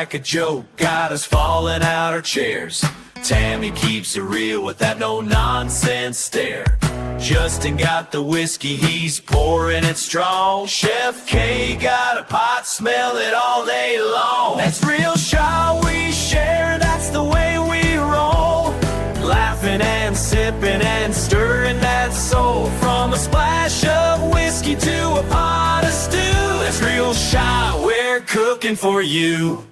like a joke, got us falling out our chairs. Tammy keeps it real with that no-nonsense stare. Justin got the whiskey, he's pouring it strong. Chef K got a pot, smell it all day long. That's real SHA we share, that's the way we roll. Laughing and sipping and stirring that soul. From a splash of whiskey to a pot of stew. That's real SHA, we're cooking for you.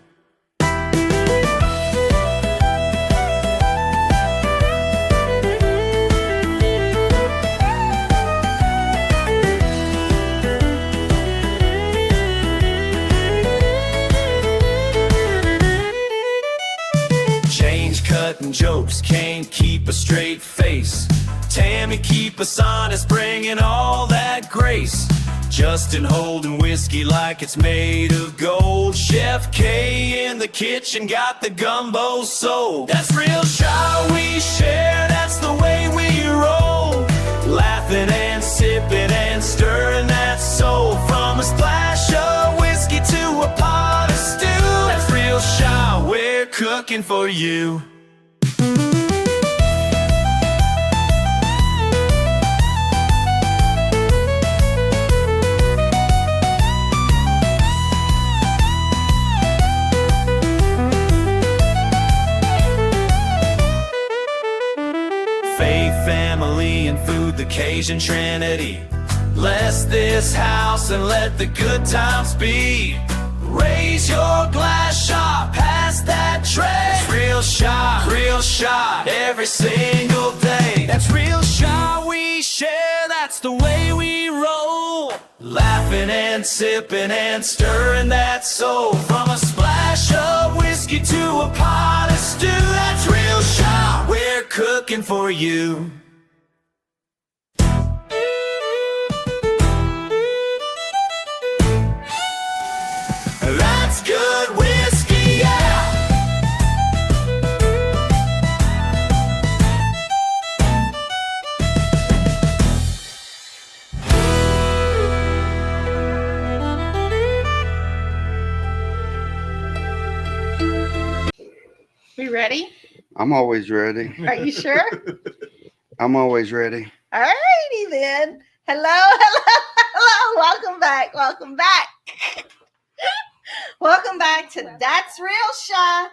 Cutting jokes, can't keep a straight face. Tammy keep us honest, bringing all that grace. Justin holding whiskey like it's made of gold. Chef K in the kitchen got the gumbo soul. That's real SHA we share, that's the way we roll. Laughing and sipping and stirring that soul. From a splash of whiskey to a pot of stew. That's real SHA, we're cooking for you. Faith, family, and food, the Cajun Trinity. Bless this house and let the good times be. Raise your glass, SHA, pass that tray. That's real SHA, every single day. That's real SHA we share, that's the way we roll. Laughing and sipping and stirring that soul. From a splash of whiskey to a pot of stew. That's real SHA, we're cooking for you. That's good whiskey, yeah. We ready? I'm always ready. Are you sure? I'm always ready. All righty then. Hello. Welcome back. Welcome back to DatsRealSha,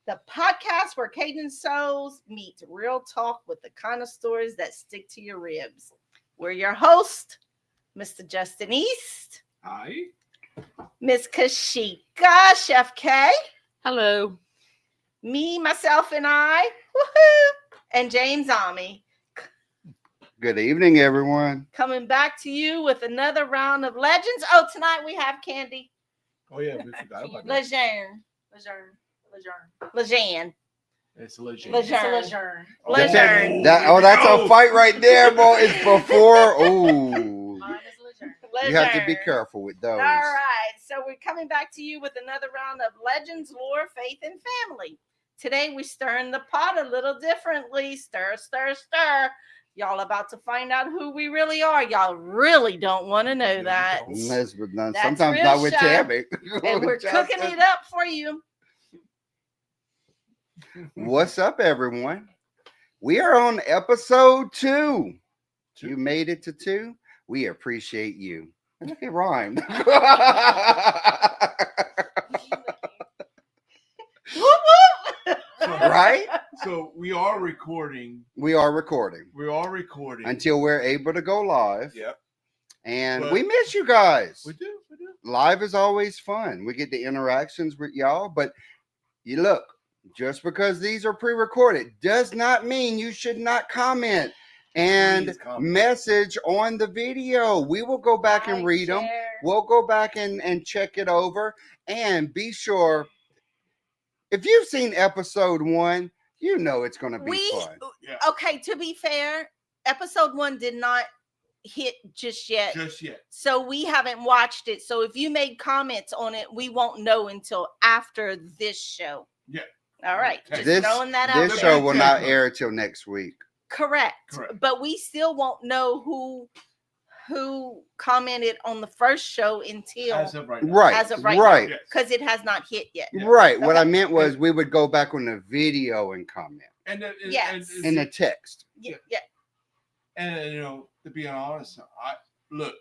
the podcast where Cajun Souls meet real talk with the kind of stories that stick to your ribs. We're your host, Mr. Justin East. Hi. Miss Kacheca, Chef K. Hello. Me, myself, and I. Woohoo! And James Ami. Good evening, everyone. Coming back to you with another round of legends. Oh, tonight we have Candy. Oh yeah, we forgot about that. Lejeune. It's legit. Lejeune. That's a fight right there, boy. It's before. Oh, you have to be careful with those. All right. So we're coming back to you with another round of legends, lore, faith, and family. Today we're stirring the pot a little differently. Stir, stir, stir. Y'all about to find out who we really are. Y'all really don't want to know that. Sometimes not with Tammy. And we're cooking it up for you. What's up, everyone? We are on episode 2. You made it to 2. We appreciate you. It rhymed. Right? So we are recording. We are recording. Until we're able to go live. Yep. And But we miss you guys. We do. Live is always fun. We get the interactions with y'all. But you look, just because these are pre-recorded does not mean you should not comment and message on the video. We will go back and read them. We'll go back and check it over. And be sure, if you've seen episode 1, you know it's going to be fun. Yeah. Okay, to be fair, episode 1 did not hit just yet. So we haven't watched it. So if you made comments on it, we won't know until after this show. Yeah. All right. Just This throwing that out This there. show will not air till next week. Correct. But we still won't know who who commented on the first show until As of right now. Right. as of right right. now, because it has not hit yet. Yeah. Right. What Okay. I meant was we would go back on the video and comment Yes. in the text. Yeah. And to be honest, look,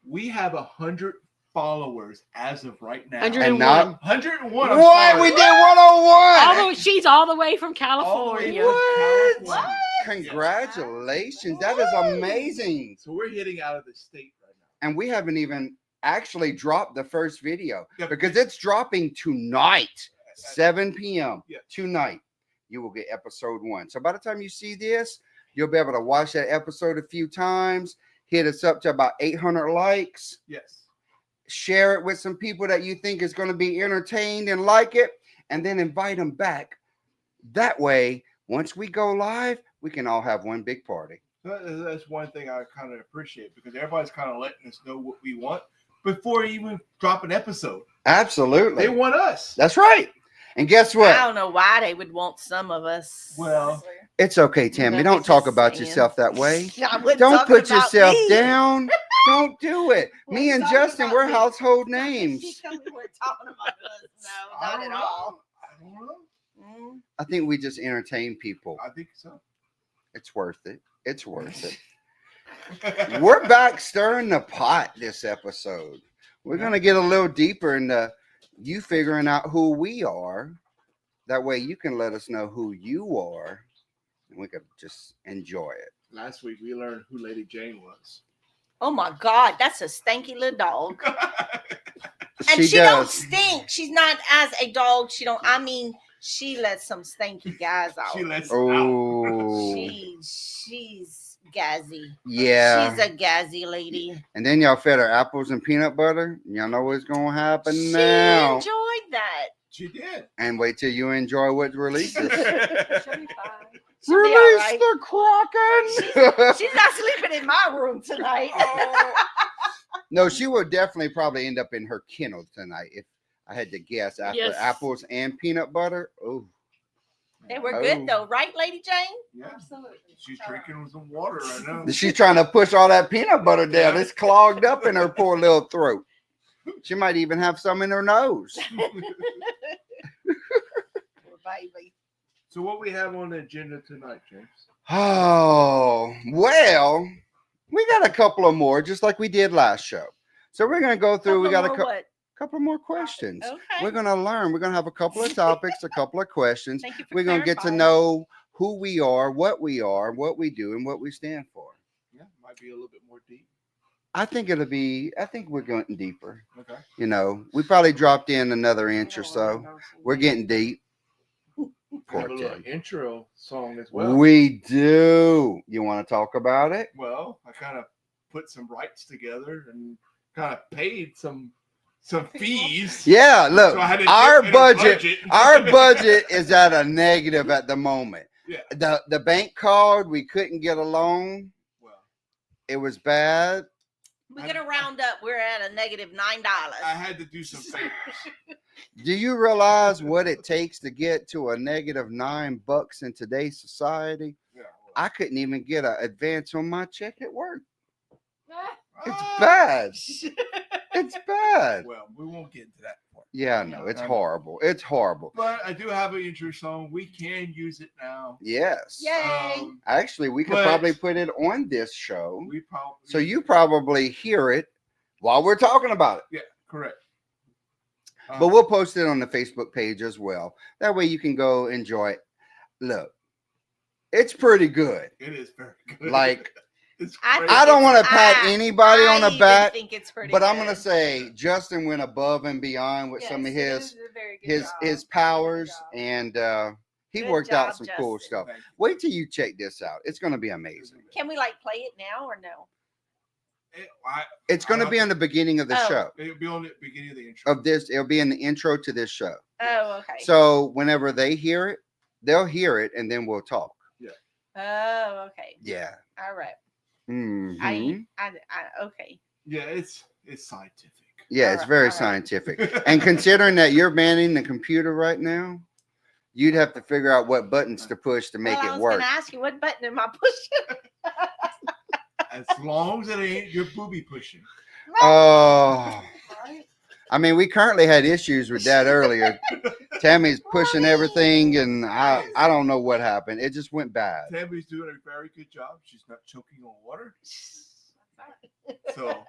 we have 100 followers as of right now. 101. And now 101. I'm what? sorry. We did 101. Although she's all the way from All the way California. from What? California. Congratulations. That is amazing. So we're hitting out of the state right now. And we haven't even actually dropped the first video Yeah. because it's dropping tonight, 7 p.m. Yeah. Tonight. You will get episode 1. So by the time you see this, you'll be able to watch that episode a few times, hit us up to about 800 likes, Yes. share it with some people that you think is going to be entertained and like it, and then invite them back. That way, once we go live, we can all have one big party. That's one thing I kind of appreciate because everybody's kind of letting us know what we want before you even drop an episode. Absolutely. They want us. That's right. And guess what? I don't know why they would want some of us. Well, It's okay, Tammy. I'm Don't just talk about saying. yourself that way. I wasn't Don't talking put about yourself me. down. Don't do it. Me We're and talking Justin, about we're me. household She names. told me we're talking about us. No, I not don't at know. all. I don't know. I think we just entertain people. I think so. It's worth it. It's worth it. We're back stirring the pot this episode. We're going to get a little deeper into you figuring out who we are. That way you can let us know who you are. And we could just enjoy it. Last week we learned who Lady Jane was. Oh my God, that's a stanky little dog. And she does. don't stink. She's not as a dog. She don't. I mean, she lets some stanky guys out. She lets out. Oh, She's gazzy. yeah. She's a gazzy lady. And then y'all fed her apples and peanut butter. Y'all know what's going to happen She now. enjoyed that. She did. And wait till you enjoy what releases. She'll be fine. She'll be all Release right. the Kraken. She's not sleeping in my room tonight. No, she will definitely probably end up in her kennel tonight if I had to guess after Yes. apples and peanut butter. Oh, They were Oh. good though, right, Lady Jane? Yeah. Absolutely. She's drinking some water right now. she's trying to push all that peanut butter down. It's clogged up in her poor little throat. She might even have some in her nose. Poor baby. So what we have on the agenda tonight, James? Oh, well, we got a couple of more, just like we did last show. So we're going to go through. We got a couple more questions. Okay. We're going to learn. We're going to have a couple of topics, a couple of questions. Thank you for We're going to get to clarifying. know who we are, what we do, and what we stand for. Yeah, might be a little bit more deep. I think we're going deeper. Okay. You know, we probably dropped in another inch or so. We're getting deep. We Poor have a little Tim. intro song as well. We do. You want to talk about it? Well, I kind of put some rights together and kind of paid some fees. Yeah, look, So I had to our dip in a budget, our budget is at a negative at the moment. Yeah. The bank called, we couldn't get a loan. Well, It was bad. We're gonna round up. We're at a -$9. I had to do some favors. Do you realize what it takes to get to a -$9 in today's society? Yeah, well, I couldn't even get an advance on my check at work. It's ah, bad. It's bad. Well, we won't get into that part. Yeah, no, it's I know. horrible. It's horrible. But I do have an intro song. We can use it now. Yes. Yay! Actually, we could But- probably put it on this show. We probably So you probably hear it while we're talking about it. yeah, correct. But we'll post it on the Facebook page as well. That way you can go enjoy it. Look, it's pretty good. It is very good. Like, it's I great. I don't want to I- pat anybody on the even back, think it's pretty but I'm good. going to say Justin went above and beyond with some of his powers, and he Good worked out job, some cool Justin. stuff. Thank you. Wait till you check this out. It's going to be amazing. Can we like play it now or no? It's going to be on the beginning of the Oh. show. It'll be on the beginning of the intro. Of this, it'll be in the intro to this show. Oh, okay. So whenever they hear it, they'll hear it, and then we'll talk. Oh, okay. Yeah. All right. Mhm. I okay. Yeah, it's scientific. Yeah, it's very All right. scientific. And considering that you're manning the computer right now, you'd have to figure out what buttons to push to make I it was work. gonna ask you what button am I pushing? As long as it ain't your booby pushing. Oh, I mean, we currently had issues with that earlier. Tammy's pushing everything, and I don't know what happened. It just went bad. Tammy's doing a very good job. She's not choking on water. So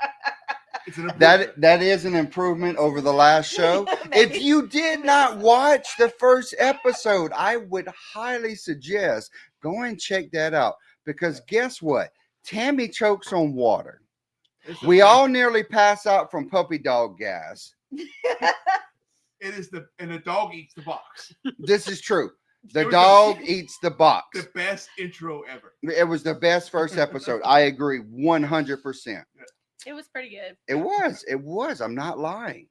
it's an improvement. That is an improvement over the last show. If you did not watch the first episode, I would highly suggest go and check that out, because guess what? Tammy chokes on water. We all nearly pass out from puppy dog gas. It is and the dog eats the box. This is true. The dog eats the box. The best intro ever. It was the best first episode. I agree 100%. It was pretty good. It was. It was. I'm not lying.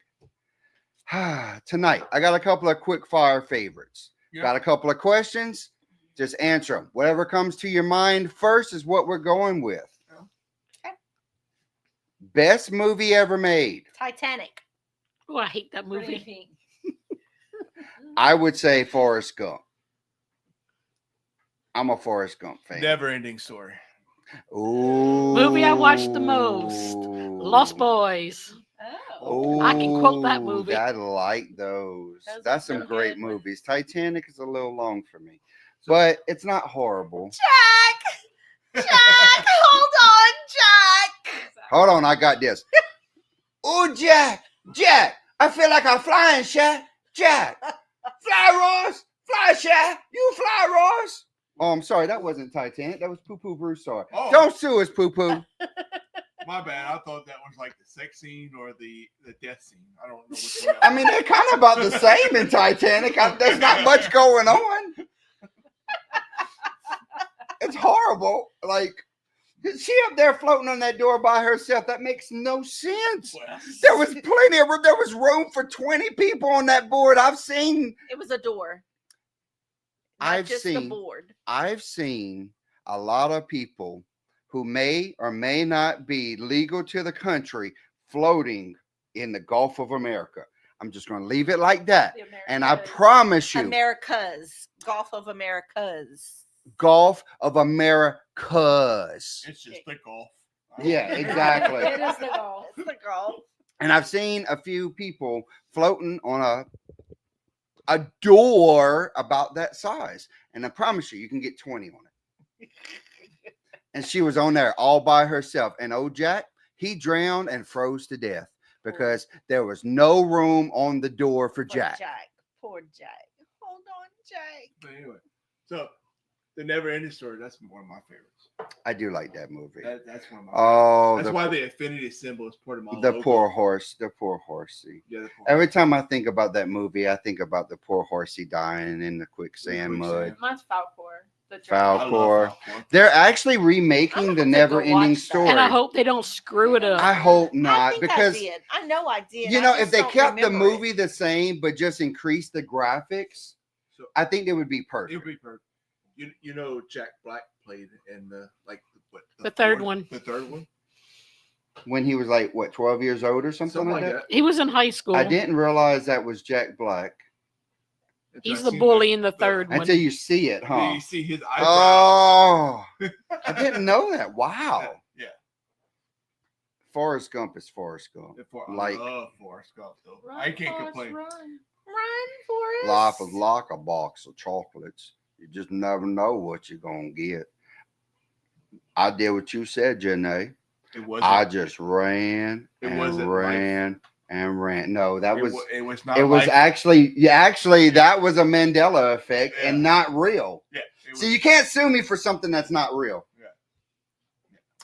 Tonight, I got a couple of quick fire favorites. Yeah. Got a couple of questions. Just answer them. Whatever comes to your mind first is what we're going with. Okay. Best movie ever made. Titanic. Oh, I hate that What do you movie. think? I would say Forrest Gump. I'm a Forrest Gump fan. Never ending story. Ooh. Movie I watched the most. Lost Boys. Oh. Ooh, I can quote that movie. I like those. Those That's are some so great good. movies. Titanic is a little long for me, but it's not horrible. Jack! Jack! Hold on, Jack! Hold on, I got this. Oh, Jack! Jack! I feel like I'm flying, Sha. Jack! Fly, Ross! Fly, Sha! You fly, Ross! Oh, I'm sorry. That wasn't Titanic. That was Poo Poo Broussard. Oh. Don't sue us, Poo Poo. My bad. I thought that was like the sex scene or the death scene. I don't know which one. I mean, they're kind of about the same in Titanic. There's not much going on. It's horrible. Like, she up there floating on that door by herself. That makes no sense. There was plenty of room. There was room for 20 people on that board. I've seen It was a door. Not I've just seen- the board. a lot of people who may or may not be legal to the country floating in the Gulf of America. I'm just going to leave it like that. The And I Americas. promise you, Americas. Gulf of Americas. Gulf of Americas. It's just the golf. Yeah, exactly. It is the Gulf. It's the Gulf. And I've seen a few people floating on a door about that size. And I promise you can get 20 on it. And she was on there all by herself. And old Jack, he drowned and froze to death because there was no room on the door for Poor Jack. Jack. Poor Jack. Hold on, Jack. But anyway, so the never ending story. That's one of my favorites. I do like that movie. That's one of my. Oh, that's why the infinity symbol is part of my. the logo. poor horse, the poor horsey. Yeah, the poor Every time I think about that movie, I think about the poor horsey dying in the quicksand mud. Mine's Falcor. The Foul- I love Falcor. Falcor. They're actually I'm remaking gonna the have to go never-ending watch that. story. And I hope they don't screw it up. I hope I not, think because I did. I know I did. you I know, just if they don't kept the remember it. movie the same but just increased the graphics, So I think it would be it perfect. would be perfect. You know, Jack Black played in the The third fourth- one. The third one. When he was like what, 12 years old or something, like that. He was in high school. I didn't realize that was Jack Black Until He's I the seen bully in the third one. until you see it, huh? Yeah, you see his eyebrows. Oh, I didn't know that. Wow. Yeah. Forrest Gump is Forrest Gump. Like- I love Forrest Gump though. Run, I can't Forrest, complain. run. Run, Forrest. Like a box of chocolates. You just never know what you're gonna get. I did what you said, Janae. It wasn't. I just ran It and wasn't ran and ran. No, that was It was not. it was life. actually that was a Mandela effect Yeah. and not real. Yeah. It So was- you can't sue me for something that's not real.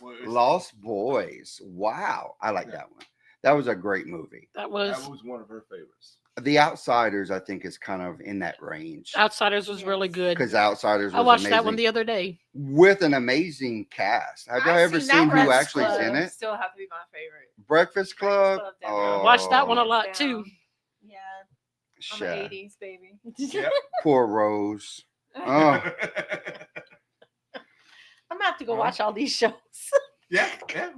well, it was- Lost Boys. Wow. I like Yeah. that one. That was a great movie. That was That was one of her favorites. The Outsiders, I think, is kind of in that range. Outsiders was really good. Because Outsiders was I watched amazing. that one the other day. With an amazing cast. Have y'all I've ever seen that seen who Breakfast actually is in Club. it? Still have to be my favorite. Breakfast Club. Club, definitely. Watched that one a Oh, lot too. Yeah. I'm Sha. an 80s baby. Yep. Poor Rose. Oh, I'm gonna have to go watch all these shows. yeah.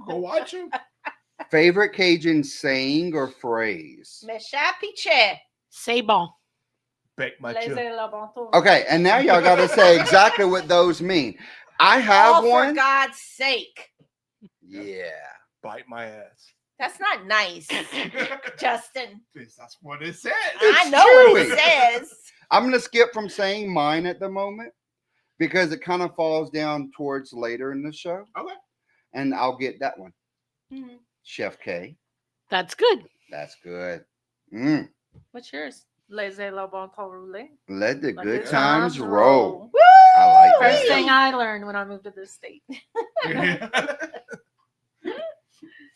Go watch him. favorite Cajun saying or phrase? Mesha piche. C'est bon. Bake my chip. Laissez le bon tour. Okay, and now y'all got to say exactly what those mean. I have Oh, one. for God's sake. Yeah. Bite my ass. That's not nice, Justin. That's what it says. I It's know what true. it says. I'm going to skip from saying mine at the moment because it kind of falls down towards later in the show. Okay. And I'll get that one. Mhm. Chef K. That's good. That's good. What's yours? Laissez le bon temps rouler. Let the Let good the times times roll. roll. I like First that. thing I learned when I moved to this state.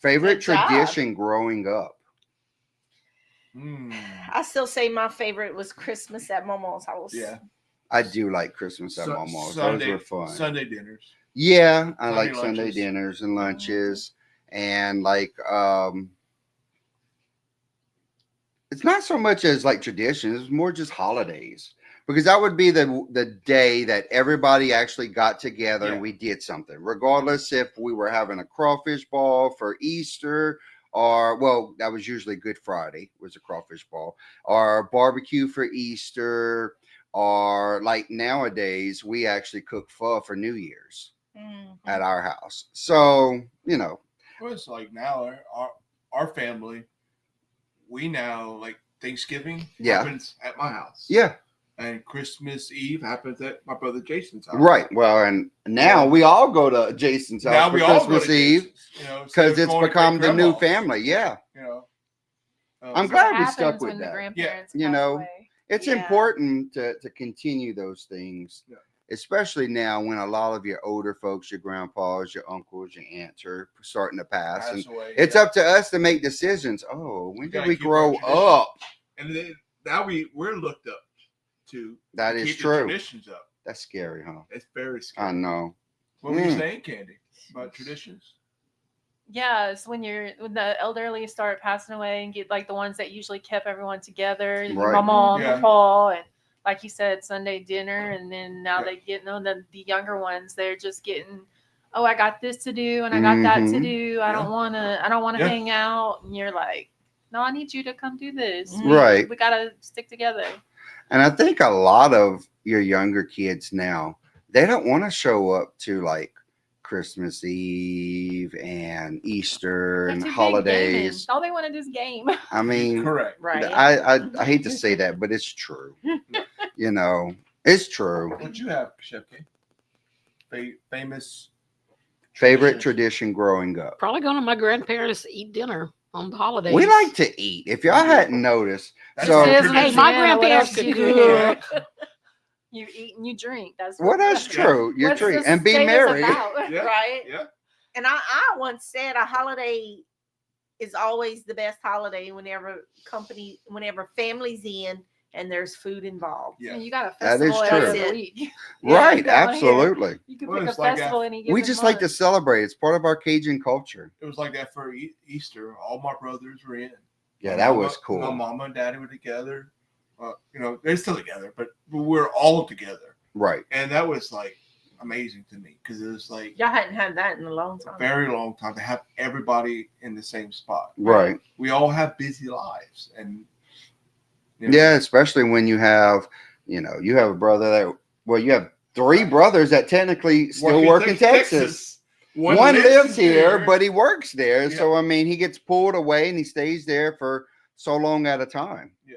Favorite Good job. tradition growing up? I still say my favorite was Christmas at Momo's house. Yeah. I do like Christmas at Momo's. Those were fun. Sunday dinners. Yeah, I Sunday like Sunday lunches. dinners and lunches. And like it's not so much as like traditions, it's more just holidays. Because that would be the day that everybody actually got together and we did something. Regardless if we were having a crawfish ball for Easter or, well, that was usually Good Friday was a crawfish ball, or barbecue for Easter, or like nowadays we actually cook pho for New Year's at our house. So, you know. Well, it's like now our family, we now like Thanksgiving happens at my house. Yeah. And Christmas Eve happens at my brother Jason's house. Right. Well, and now we all go to Jason's house Now for we all go Christmas to Eve Jason's, you know, because it's become the new family. Yeah. You know, I'm What glad we happens stuck with when the that. grandparents You pass know, away? it's Yeah. important to continue those things, Yeah. especially now when a lot of your older folks, your grandpas, your uncles, your aunts are starting to pass. And away. it's up to us to make decisions. Oh, when did gotta we keep our grow traditions. up? And then now we're looked up to. That to is keep the true. traditions up. That's scary, huh? It's very scary. I know. What were you saying, Candy, about traditions? Yeah, it's when the elderly start passing away and get like the ones that usually kept everyone together, Right. my mom, Yeah. Papa, and like you said, Sunday dinner, and then now Yeah. they get the younger ones. They're just getting, oh, I got this to do and I got that to do. I don't want to Yeah. hang out. And you're like, no, I need you to come do this. Right. We gotta stick together. And I think a lot of your younger kids now, they don't want to show up to like Christmas Eve and Easter They're and too big holidays. gaming. All they want to do is game. I mean, Correct. Right. I hate to say that, but it's true. You know, it's true. What you have, Chef K? Famous Favorite tradition growing up. Probably going to my grandparents to eat dinner on the holidays. We like to eat. If y'all hadn't noticed, That's so our It is Hey, my Louisiana, what grandparents else could you cook. do? You eat and you drink. That's well, that's true. You're what's true, the and be state is merry. about. Yeah. Right. Yeah. And I once said a holiday is always the best holiday whenever family's in and there's food involved. Yeah. And you got a That is festival every true. other week. Right? down here. Absolutely. You can Well, pick a it's like festival any given We just like to month. celebrate. It's part of our Cajun culture. It was like that for Easter. All my brothers were in. Yeah, My that mama- was cool. My mama and daddy were together. You know, they're still together, but we're all together. Right. And that was like amazing to me because it was like Y'all hadn't had that in a long a time. very long time to have everybody in the same spot. Right. We all have busy lives, and you know, Yeah, especially when you have a brother that, well, you have three brothers that technically still work in Texas. One lives here, but he works there. Yeah. So, I mean, he gets pulled away and he stays there for so long at a time. Yeah.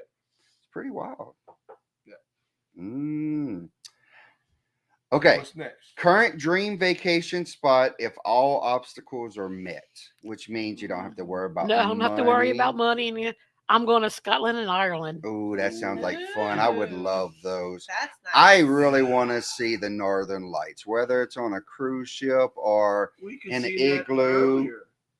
It's pretty wild. Yeah. Okay. What's next? Current dream vacation spot if all obstacles are met, which means you don't have to worry about No, I don't have to worry about money. money. I'm going to Scotland and Ireland. Oh, that sounds like fun. I would love those. That's nice. I really want to see the Northern Lights, whether it's on a cruise ship or We could an see that igloo. earlier.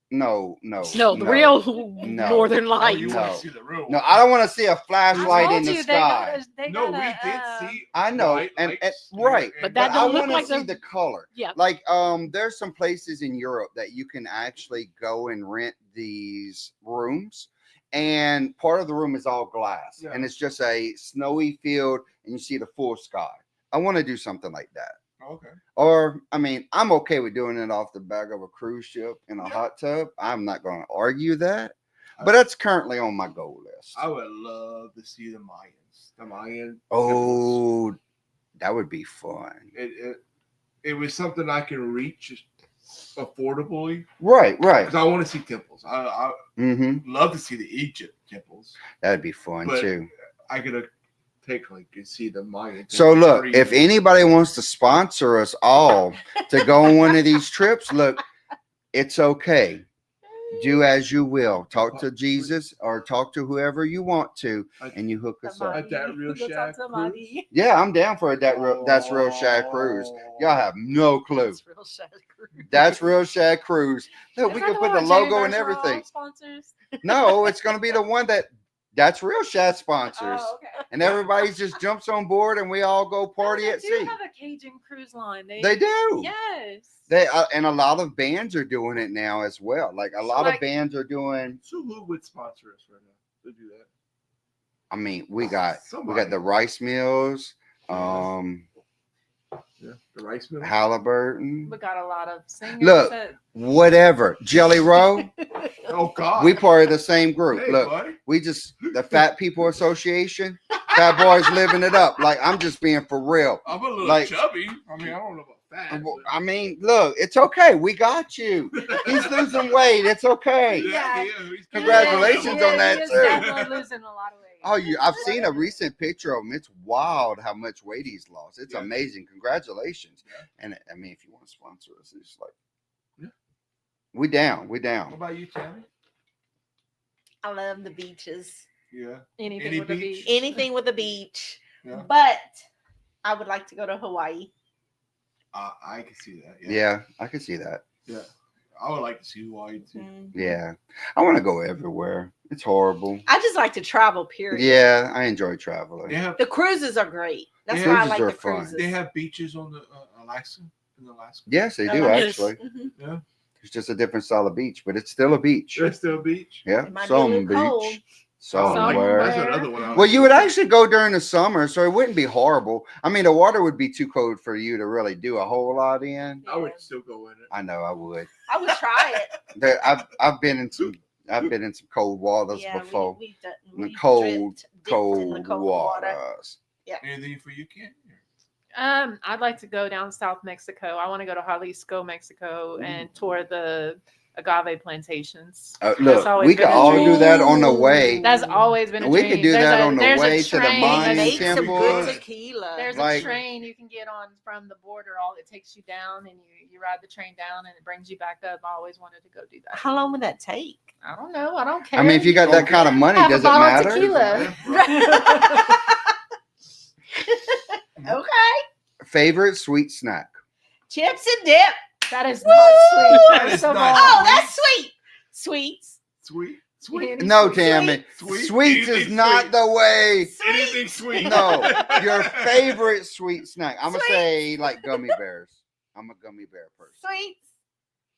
no. No, the real Northern Oh, Lights. you No. want to see the real No, one. I don't want to see a I flashlight told in the you, sky. they No, got we did see. I know, bright and lights right, But and- that but I don't look want like to see the- the color. Yeah. Like there's some places in Europe that you can actually go and rent these rooms, and part of the room is all glass, Yeah. and it's just a snowy field, and you see the full sky. I want to do something like that. Okay. Or, I mean, I'm okay with doing it off the back of a cruise ship in a hot tub. I'm not going to argue that, but that's currently on my goal list. I would love to see the Mayans. The Mayan. Oh, that would be fun. It was something I could reach affordably. Right. Because I want to see temples. I Mm-hmm. love to see the Egypt temples. That'd be fun But too. I gotta take and see the Mayan. So temples look, free. if anybody wants to sponsor us all to go on one of these trips, look, it's okay. Do as you will. Talk to Jesus or talk to whoever you want to, and you hook us up. That real shack cruise? Yeah, I'm down for a that's real SHA cruise. Y'all have no clue. That's real SHA cruise. Look, we can put the logo and everything. Sponsors. No, it's gonna be the one that's real SHA sponsors. Oh, okay. And everybody just jumps on board and we all go party They at do sea. have a Cajun cruise line. They do. Yes. They and a lot of bands are doing it now as well. Like a lot of bands are doing. So who would sponsor us right now to do that? I mean, we got Somebody. the rice mills, Yeah, the rice mill. Halliburton, We got a lot of singers. Look. whatever. Jelly Roll. Oh God. We part of the same group. Hey, Look, buddy. we just the Fat People Association. Fat boys living it up. Like I'm just being for real. I'm a little like- chubby. I mean, I don't know about that. but- I mean, look, it's okay. We got you. He's losing weight. It's okay. Yeah. Congratulations on that, He is too. definitely losing a lot of weight. Oh, I've seen a recent picture of him. It's wild how much weight he's lost. It's Yeah. amazing. Congratulations. Yeah. And I mean, if you want to sponsor us, it's like, Yeah. we down. We What down. about you, Tammy? I love the beaches. Yeah. Anything Any with the beach? beach. Anything with a beach. Yeah. But I would like to go to Hawaii. I can see that. Yeah, I can see that. Yeah. I would like to see Hawaii too. Mhm. Yeah. I want to go everywhere. It's horrible. I just like to travel, period. Yeah, I enjoy traveling. They have The cruises are great. That's Yeah. why I Cruises like are the fun. cruises. they have beaches on the Alaska in Alaska. Yes, they do Yes. actually. Mhm. It's just a different style of beach, but it's still a beach. There's still a beach. Yeah, It might be a some little beach. cold. Somewhere. That's another one. Well, you would actually go during the summer, so it wouldn't be horrible. I mean, the water would be too cold for you to really do a whole lot in. I would still go in it. I know I would. I would try it. I've been in some cold waters Yeah, before. we've The cold, dipped in cold the cold water. waters. Anything for you, Ken? I'd like to go down South Mexico. I want to go to Jalisco, Mexico, and tour the agave plantations. Look, always we been could a all dream. do that on the way. That's always been a We dream. could do that on the there's a way to the train- Mayan Make some temple. good tequila. There's Like- a train you can get on from the border. It takes you down, and you ride the train down, and it brings you back up. I always wanted to go do that. How long would that take? I don't know. I don't care. I mean, if you got that kind of money, Have a does it bottle of matter? tequila. Okay. Favorite sweet snack? Chips and dip. That is Woo! not sweet. That That is is so not- wrong. Oh, that's sweet. Sweets. Sweet. Sweet. Any No, sweet- Tammy. Sweet. Sweets is Anything not sweet. the way. Anything sweet. No, your favorite sweet snack. I'm gonna Sweet. say like gummy bears. I'm a gummy bear person. Sweets.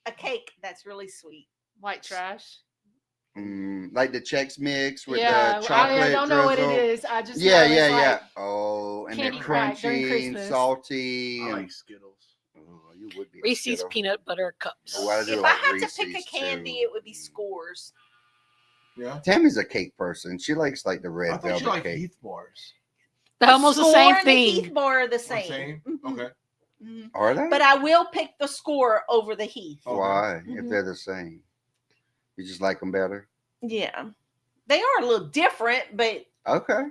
A cake that's really sweet. White trash. Like the Chex Mix with Yeah, the chocolate I don't know what it drizzle. is. I just Yeah, know it's yeah, like, yeah. Oh, and they're candy crack during crunchy and Christmas. salty. I And, like Skittles. oh, you would be a Reese's Skittle. peanut butter cups. Oh, I do If I like had Reese's to pick a candy, too. it would be Scores. Yeah. Tammy's a cake person. She likes like the I red thought you velvet like cake. Heath bars. They're almost the Score same and the thing. Heath bar are the Oh, same. Mhm, Okay. mhm. Are they? But I will pick the Score over the Heath. Okay. Why? If Mhm. they're the same, you just like them better. Yeah. They are a little different, but Okay.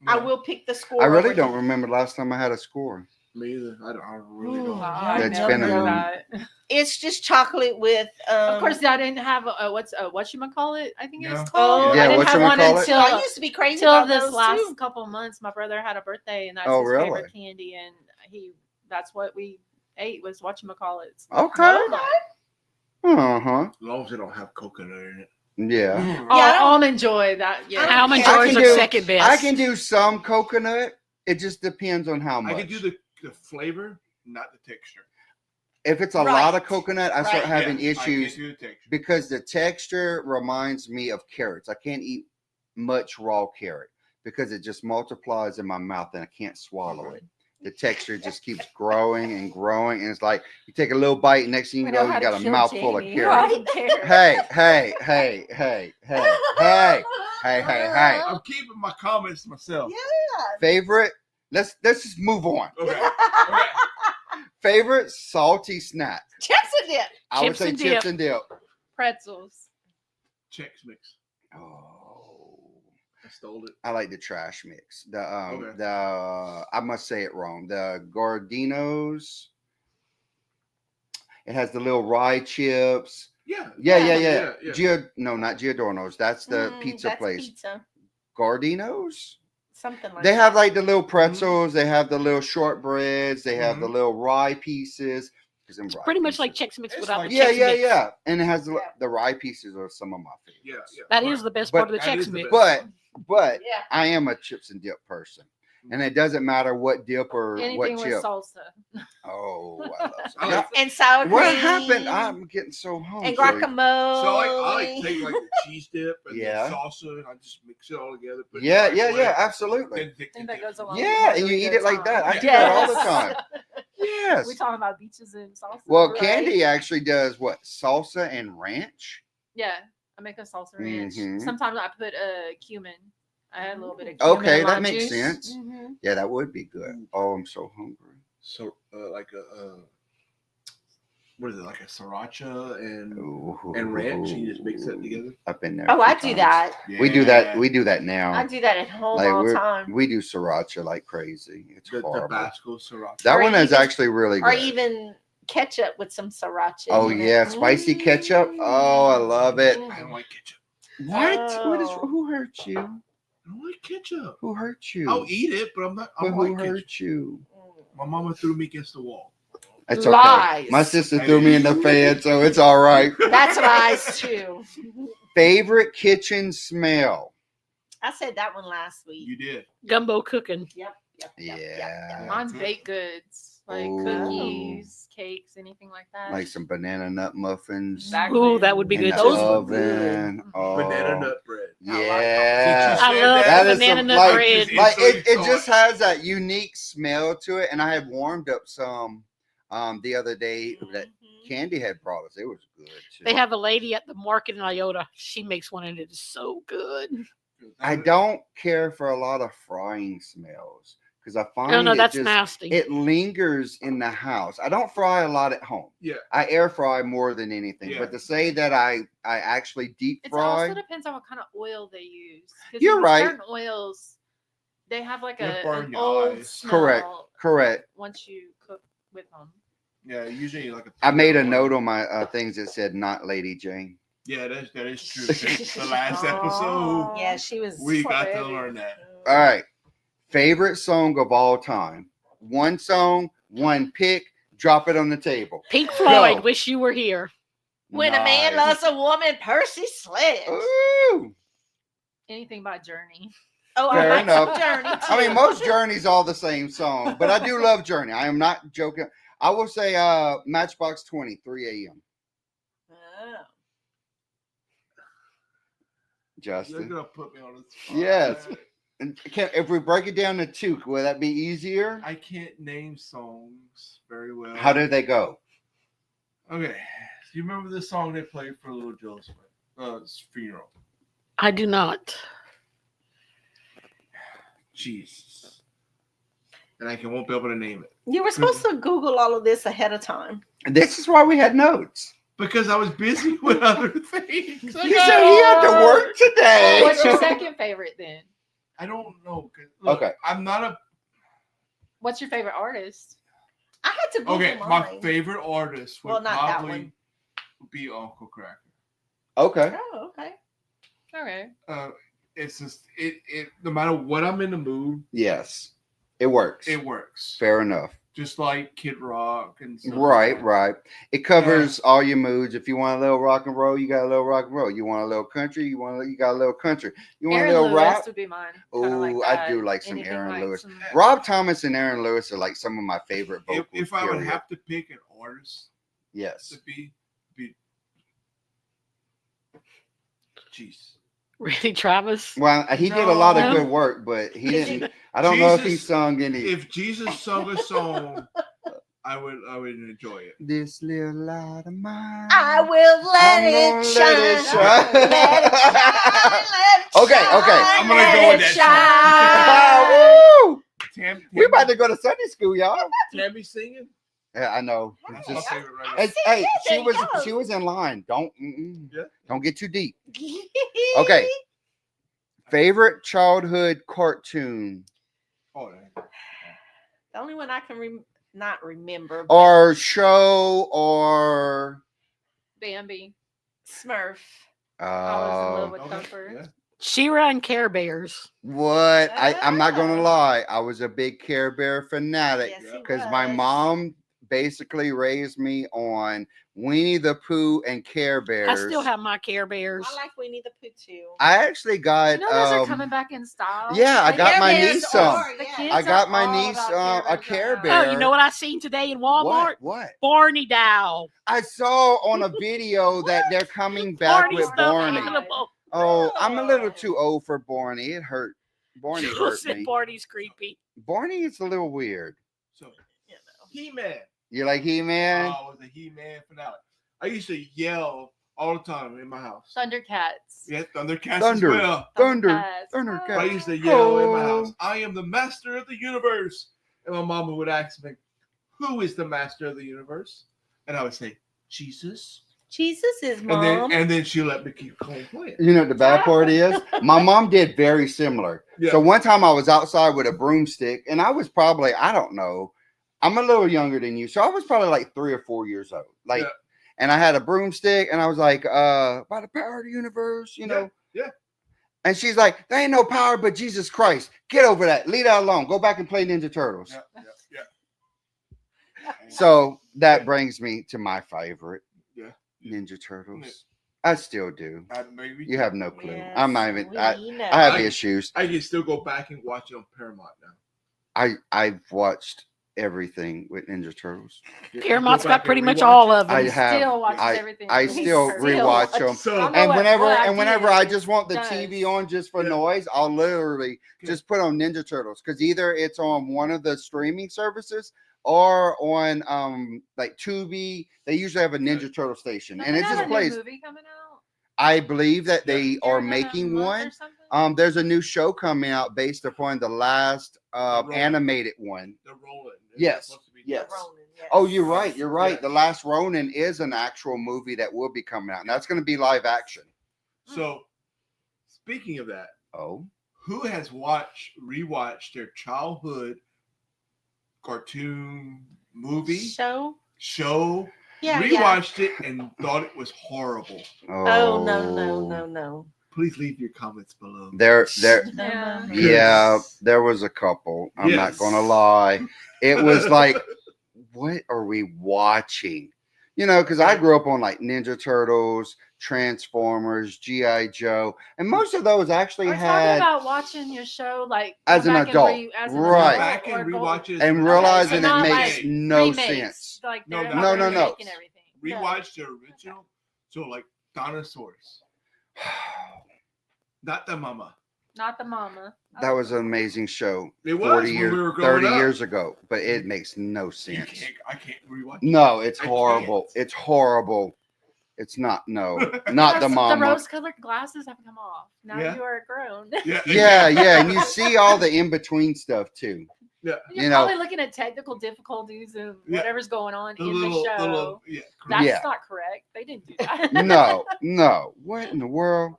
I Yeah. will pick the Score. I really over don't Heath. remember last time I had a score. Me either. I really Ooh. don't. I It's never been a knew minute. that. It's just chocolate with. Of course, I didn't have whatchamacallit, I think it Yeah. was called. Oh, Yeah, I didn't have one whatchamacallit? until I used to be crazy till about this those last too. couple months. My brother had a birthday, and that's Oh, his really? favorite candy, and that's what we ate was whatchamacallit. Okay. Okay. Uh-huh. As long as they don't have coconut in it. Yeah. Yeah, I don't- Almond Joy. That yeah. Almond I joys can are do- second best. I can do some coconut. It just depends on how much. I can do the flavor, not the texture. If it's a lot of Right. coconut, I start Right. having Yeah, I can't issues do the texture. because the texture reminds me of carrots. I can't eat much raw carrot because it just multiplies in my mouth and I can't swallow it. The texture just keeps growing and growing, and it's like you take a little bite, and next thing you know, you got a mouthful of carrot. Hey, hey, hey, hey, hey, hey, hey, hey, hey. I'm keeping my comments to myself. Yeah. Favorite? Let's just move on. Okay. Okay. Favorite salty snack? Chips and dip. I would Chips say and chips dip. and dip. Pretzels. Chex Mix. Oh, I stole it. I like the trash mix. Okay. I must say it wrong. The Gardinos. It has the little rye chips. Yeah. Yeah. Yeah. No, not Giordano's. That's the pizza That's place. Pizza. Gardinos. Something like They that. have like the little pretzels. They have the little shortbreads. They have the Mhm. little rye pieces. It's pretty much like Chex Mix It's without like- the Yeah, Chex Mix. yeah. And it has Yeah. the rye pieces are some of my favorites. Yeah. That is the best But part of the that Chex is the Mix. best. But Yeah. I am a chips and dip person, and it doesn't matter what dip or Anything what with chip. salsa. Oh, I love I yeah. like- And sour What cream. happened? I'm getting so hungry. And guacamole. So I like take like the cheese dip and Yeah. the salsa, and I just mix it all together. put it in Yeah, the yeah, microwave, absolutely. then take I think the that dip. goes along. Yeah, with a and you really eat good it like that. I time. do that all the Yes. time. Yes. We talking about beaches and salsa. Well, right? Candy actually does what? Salsa and ranch? Yeah, I make a salsa ranch. Mhm. Sometimes I put cumin. I had a little bit of cumin. Okay, and that lime makes juice. sense. Mhm. Yeah, that would be good. Oh, I'm so hungry. So like a what is it, like a sriracha and Ooh. ranch? You just mix that together. I've been there. Oh, a I few do times. that. We do that. We do that now. I do that at home Like, all the we're- time. We do sriracha like crazy. It's The horrible. Tabasco sriracha. That Or one is even- actually really Or good. even ketchup with some sriracha. Oh in it. yeah, spicy ketchup. Oh, I love it. I don't like ketchup. What? What is? Oh. Who hurt you? I don't like ketchup. Who hurt you? I'll eat it, but I'm not. I But don't who like ketchup. hurt you? Mm. My mama threw me against the wall. It's Lies. okay. My sister threw me in the fan, so it's all right. That's lies too. Favorite kitchen smell? I said that one last week. You did. Gumbo cooking. Yep. Yeah. Mine's baked goods, like Ooh. cookies, cakes, anything like that. Like some banana nut muffins Exactly. Ooh, that would be in good the Those too. were oven. Oh, Banana nut bread. Yeah. I love That the is banana some, nut like, bread. Like it It's just has that unique smell to it. And I had warmed up some the other day that Mhm. Candy had brought us. It was good too. They have a lady at the market in Iota. She makes one and it is so good. I don't care for a lot of frying smells because I find No, it that's just, nasty. it lingers in the house. I don't fry a lot at home. Yeah. I air fry more than anything. Yeah. But to say that I actually deep It fry, also depends on what kind of oil they use. 'Cause You're right. Certain oils, they have like They'll burn an your old eyes. Correct. smell correct. once you cook with them. Yeah, usually like a. I made a note on my things that said not Lady Jane. Yeah, that is true. The last episode, Yeah, she was. we so got to heavy. learn that. All right. Favorite song of all time. One song, one pick, drop it on the table. Pink Floyd, Go. Wish You Were Here. When a man Nice. loves a woman, Percy Sledge. Ooh. Anything by Journey. Oh, Fair I like some enough. Journey too. I mean, most Journey's all the same song, but I do love Journey. I am not joking. I will say Matchbox 20, 3 a.m. Oh. You're Justin. gonna put me on the spot. Yes. And if we break it down to two, will that be easier? I can't name songs very well. How did they go? Okay. Do you remember the song they played for Little Joe's funeral? I do not. Jesus. And won't be able to name it. You were supposed to Google all of this ahead of time. This is why we had notes. Because I was busy with other things. You said he had to work today. What's your second favorite then? I don't know. Look, Okay. I'm not a. What's your favorite artist? I had to Google Okay, mine. my favorite artist would Well, not that probably one. be Uncle Cracker. Okay. Oh, okay. Okay. It's just it. No matter what I'm in the mood, Yes. It works. it works. Fair enough. Just like Kid Rock and stuff like Right, that. right. It covers all your moods. If you want a little rock and roll, you got a little rock and roll. You want a little country, you got a little country. You want Aaron a little Lewis rap. would be mine. Kinda like Ooh, I that. do like some Anything Aaron like Lewis. some- Rob Thomas and Aaron Lewis are like some of my favorite vocals. If I would period. have to pick an artist Yes. to be jeez. Really, Travis? Well, he did a lot of No. good work, but he didn't. I don't know if he Jesus, sung any. If Jesus sung a song, I would enjoy it. This little light of mine. I will let I'm it gonna shine. let it shine. Let it shine. Let it Okay, shine. okay. I'm gonna Let go with it that Ah, woo! Tammy We about to go to Sunday school, y'all. Tammy singing. Yeah, I know. That's Just- my favorite right Hey, now. hey, There she you was go. she was in line. Don't Yeah. don't get too deep. Okay. Favorite childhood cartoon Oh, yeah. The only one I can not remember. But or show or Bambi. Smurf. I was in love with Okay, Thumper. yeah. She-Ra and Care Bears. what? I'm not gonna Oh. lie. I was a big Care Bear fanatic Yes, he because my was. mom basically raised me on Winnie the Pooh and Care Bears. I still have my Care Bears. I like Winnie the Pooh too. I actually got You know those are coming back in style. yeah, I Like, got Care my Bears niece some. are, The yeah. kids I got are my all niece about a Bears Care right now. Bear. Oh, you know what I seen today in Walmart? What? Barney doll. I saw on a video that they're coming back Barney with stuffed Barney. animal. Oh, I'm a little too old for Barney. It hurt. Barney Jules hurt said me. Barney's creepy. Barney is a little weird. So, You know. He-Man. You like He-Man? I was a He-Man fanatic. I used to yell all the time in my house. Thundercats. Yeah, Thundercats Thunder. as well. Thunder. Thundercats. Thundercats. I used to yell in my Oh. house, I am the master of the universe. And my mama would ask me, who is the master of the universe? And I would say, Jesus. Jesus is And mom. then she let me keep going playing. You know what the bad part is? My mom did very similar. Yeah. So one time I was outside with a broomstick, and I was probably, I don't know, I'm a little younger than you. So I was probably like 3 or 4 years old. Like, Yeah. and I had a broomstick, and I was like, by the power of the universe, you know. Yeah. And she's like, there ain't no power but Jesus Christ. Get over that. Leave that alone. Go back and play Ninja Turtles. Yeah. So that brings me to my favorite. Yeah. Ninja Turtles. I still do. Maybe You have no clue. Yes, I'm not even. we I know. have I- issues. I can still go back and watch it on Paramount now. I've watched everything with Ninja Turtles. Paramount's Go back got pretty and much rewatch all it. of them. I He have. still watches everything. I He's still perfect. rewatch them. So, I know And what whenever I did just want the does. TV on just for Yeah. noise, I'll literally Yeah. just put on Ninja Turtles because either it's on one of the streaming services or on like Tubi. They usually have a Ninja Turtle station, Don't and they it have just a new plays. movie coming out? I believe that they Here are in a making month or one. something? There's a new show coming out based upon the last Roland. animated one. The Roland. Yes, Supposed to be yes. Ronan, yes. Oh, you're right. You're right. Yeah. The Last Ronin is an actual movie that will be coming out, and that's going to be live action. So, speaking of that, Oh, who has rewatched their childhood cartoon movie Show? show, Yeah. rewatched it and thought it was horrible? Oh no. Please leave your comments below. There, Yeah. yeah, there was a couple. I'm not Yes. going to lie. It was like, what are we watching? You know, because I grew up on like Ninja Turtles, Transformers, G.I. Joe, and most of those actually We're talking had. about watching your show like As go an back and adult, as an right. adult Back and or go- rewatch it. And as- realizing So it not makes like no remakes, sense. Like No, they're no, not no. remaking everything. Rewatch the original. So like dinosaurs, not the mama. Not the mama. That was an amazing show. It was 40 when years, we were growing 30 up. years ago, but it makes no You sense. I can't rewatch. No, it's I horrible. can't. It's horrible. It's not. No, not the The mama. rose-colored glasses have come off. Now Yeah. you are grown. Yeah, Yeah, and you see all the in between stuff too. yeah. You're You know- probably looking at technical difficulties and Yeah. whatever's going on The in little, the show. the little, yeah. That's Yeah. not correct. They didn't do that. No. What in the world?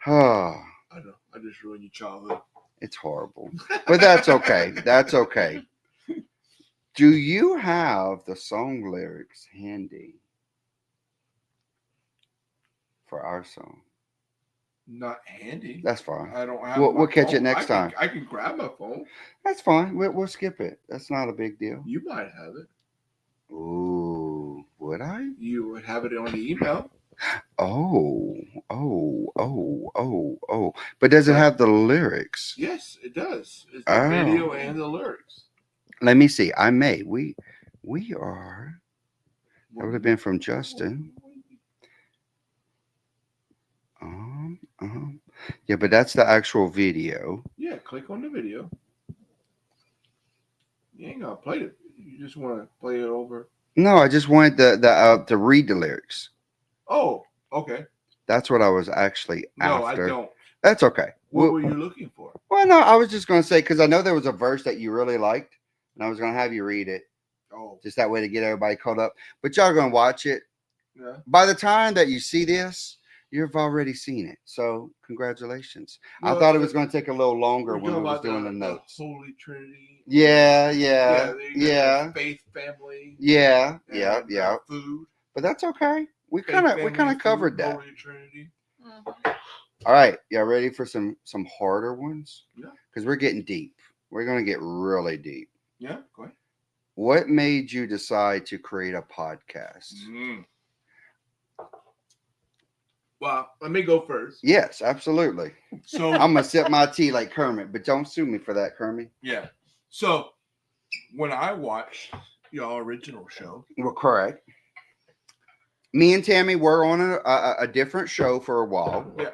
Oh, I know. I just ruined your childhood. it's horrible. But that's okay. That's okay. Do you have the song lyrics handy for our song? Not handy. That's fine. I don't have. We'll my catch it phone. next I can- time. I can grab my phone. That's fine. We'll skip it. That's not a big deal. You might have it. Ooh, would I? You would have it on the email. Oh. But does it have the lyrics? Yes, it does. It's the Oh. video and the lyrics. Let me see. I may. We are. That would have been from Justin. Yeah, but that's the actual video. Yeah, click on the video. You ain't gonna play it. You just want to play it over. No, I just wanted the to read the lyrics. Oh, okay. That's what I was actually No, after. I don't. That's okay. What Well, were you looking for? well, no, I was just going to say because I know there was a verse that you really liked, and I was going to have you read it. Oh, Just that way to get everybody caught up. But y'all gonna watch it. yeah. By the time that you see this, you've already seen it. So congratulations. I Well, thought it was going to take a little longer We're when we talking was about doing the notes. Holy Trinity. Yeah. Faith, family. Yeah. and, food. But that's okay. We Faith, kind of family, covered food, that. Holy Trinity. All right, y'all ready for some harder ones? Yeah. Because we're getting deep. We're going to get really deep. Yeah, go ahead. What made you decide to create a podcast? Well, let me go first. Yes, absolutely. So I'm gonna sip my tea like Kermit, but don't sue me for that, Kermit. yeah. So when I watched your original show, Well, correct. Me and Tammy were on a different show for a while. Yeah.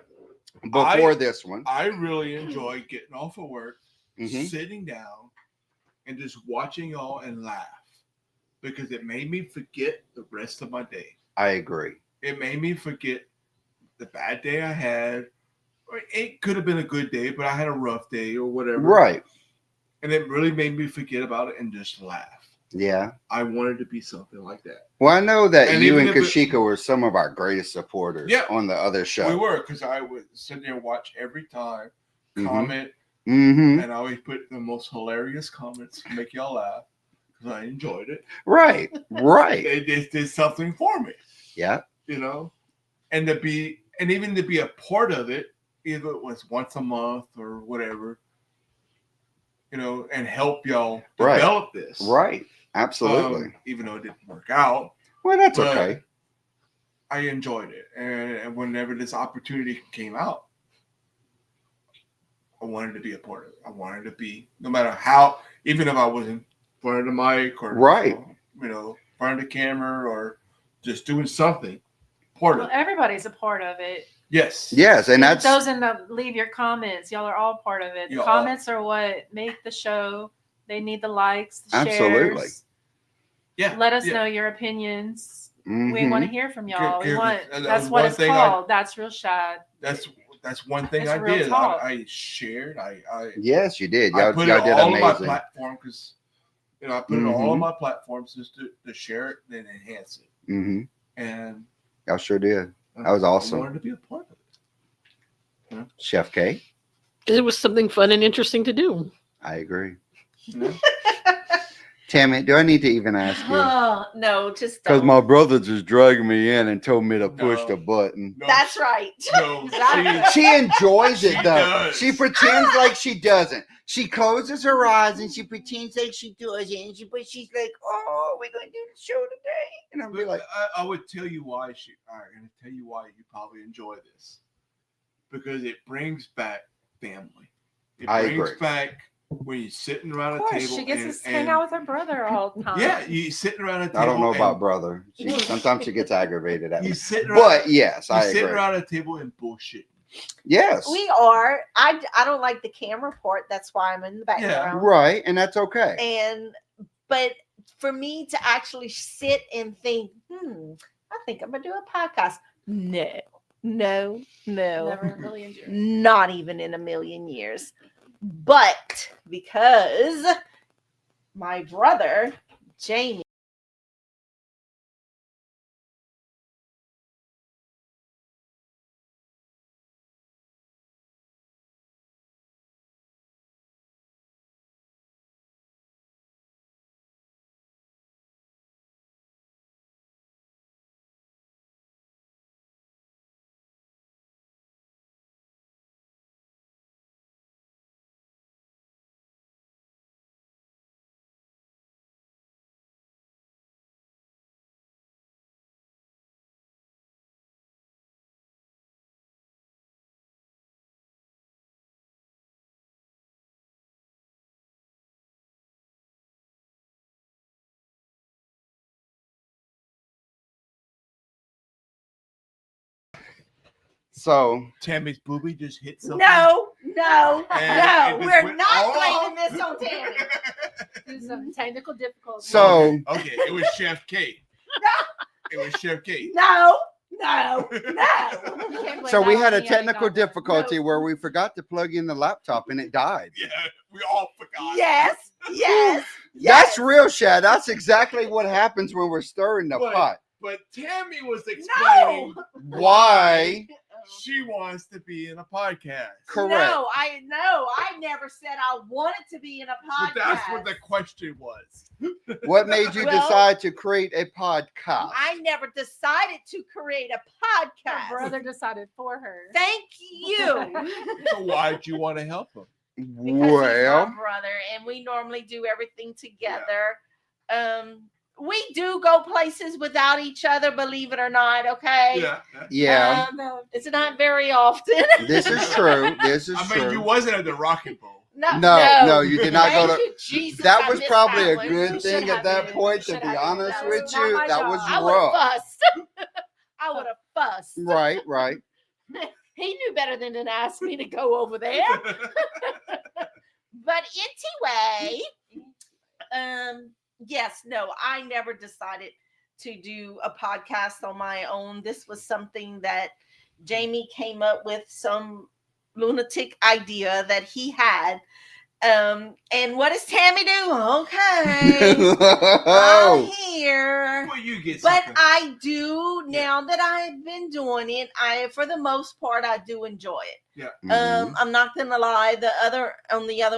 Before this one. I really enjoyed getting off of work, Mhm. sitting down, and just watching y'all and laugh because it made me forget the rest of my day. I agree. It made me forget the bad day I had. Or it could have been a good day, but I had a rough day or whatever. Right. And it really made me forget about it and just laugh. Yeah. I wanted to be something like that. Well, I know that And you even and if Kacheca were some of our greatest supporters on the other show. We were, because I would sit there and watch every time, comment, Mm-hmm. and I always put the most hilarious comments to make y'all laugh because I enjoyed it. Right. Right. It did something for me. Yeah. You know, and even to be a part of it, either it was once a month or whatever, you know, and help y'all develop this. Right. Absolutely. Even though it didn't work out. Well, that's okay. I enjoyed it. And whenever this opportunity came out, I wanted to be a part of it. I wanted to be, no matter how, even if I wasn't in front of the mic or, you know, in front of the camera or just doing something, part of it. Everybody's a part of it. Yes. Yes. And that's those in the leave your comments. Y'all are all part of it. The comments are what make the show. They need the likes, the shares. Yeah. Let us know your opinions. Mm-hmm. We want to hear from y'all. That's what it's called. DatsRealSha. That's one thing I did. I shared. Yes, you did. I put it did all amazing. on my platform because, you know, I put it all on my platforms just to share it and enhance it. Mm-hmm. And y'all sure did. That was awesome. I wanted to be a part of it. Yeah. Chef K. It was something fun and interesting to do. I agree. Yeah. Tammy, do I need to even ask you? Oh, no, just because don't. my brother just dragged me in and told me to push the button. No, That's right. No, she enjoys it though. does. She pretends like she doesn't. She closes her eyes and she pretends like she does it. But she's like, "Oh, we're gonna do the show today," and I'm like, I would tell you why I'm gonna tell you why you probably enjoy this because it brings back family. It brings back when you're sitting around a table. She gets to hang out with her brother all the time. Yeah, you sitting around a table. I don't know about brother. Sometimes she gets aggravated at me. Sitting but around, yes, I agree. Sitting around a table and bullshit. Yes, we are. I don't like the camera part. That's why I'm in the background. Yeah, right, and that's okay. But for me to actually sit and think, I think I'm gonna do a podcast. No. Never really enjoyed it. Not even in a million years. But because my brother, Jamie, So Tammy's booby just hit something. No, And we're not blaming this on Tammy. There's some technical difficulties. So okay, it was Chef K. It was Chef K. No. So we had a technical difficulty where we forgot to plug in the laptop and it died. Yeah, we all forgot. Yes. Yes. That's real, Sha. That's exactly what happens when we're stirring the But- pot. But Tammy was explaining Why? she wants to be in a podcast. Correct. No, I never said I wanted to be in a podcast. But that's what the question was. What made you Well, decide to create a podcast? I never decided to create a podcast. Her brother decided for her. Thank you. So why'd you want to help him? Because he's my Well, brother, and we normally do everything together. We do go places without each other, believe it or not. Okay. yeah, It's not very often. this is true. This is I true. mean, you wasn't at the Rocking Bowl. No, you did not go Thank to. you, Jesus, That I was missed probably that a one. good You thing should at have that been. point, You to should be have been. honest That was with not you. my That job. was I would have rough. fussed. I would have fussed. Right, right. He knew better than to ask me to go over there. But anyway, yes, no, I never decided to do a podcast on my own. This was something that Jamie came up with, some lunatic idea that he had. And what does Tammy do? Okay. I'm Oh, here. Well, you get But something. I do, now that I've been doing it, for the most part, I do enjoy it. mhm. I'm not gonna lie, the other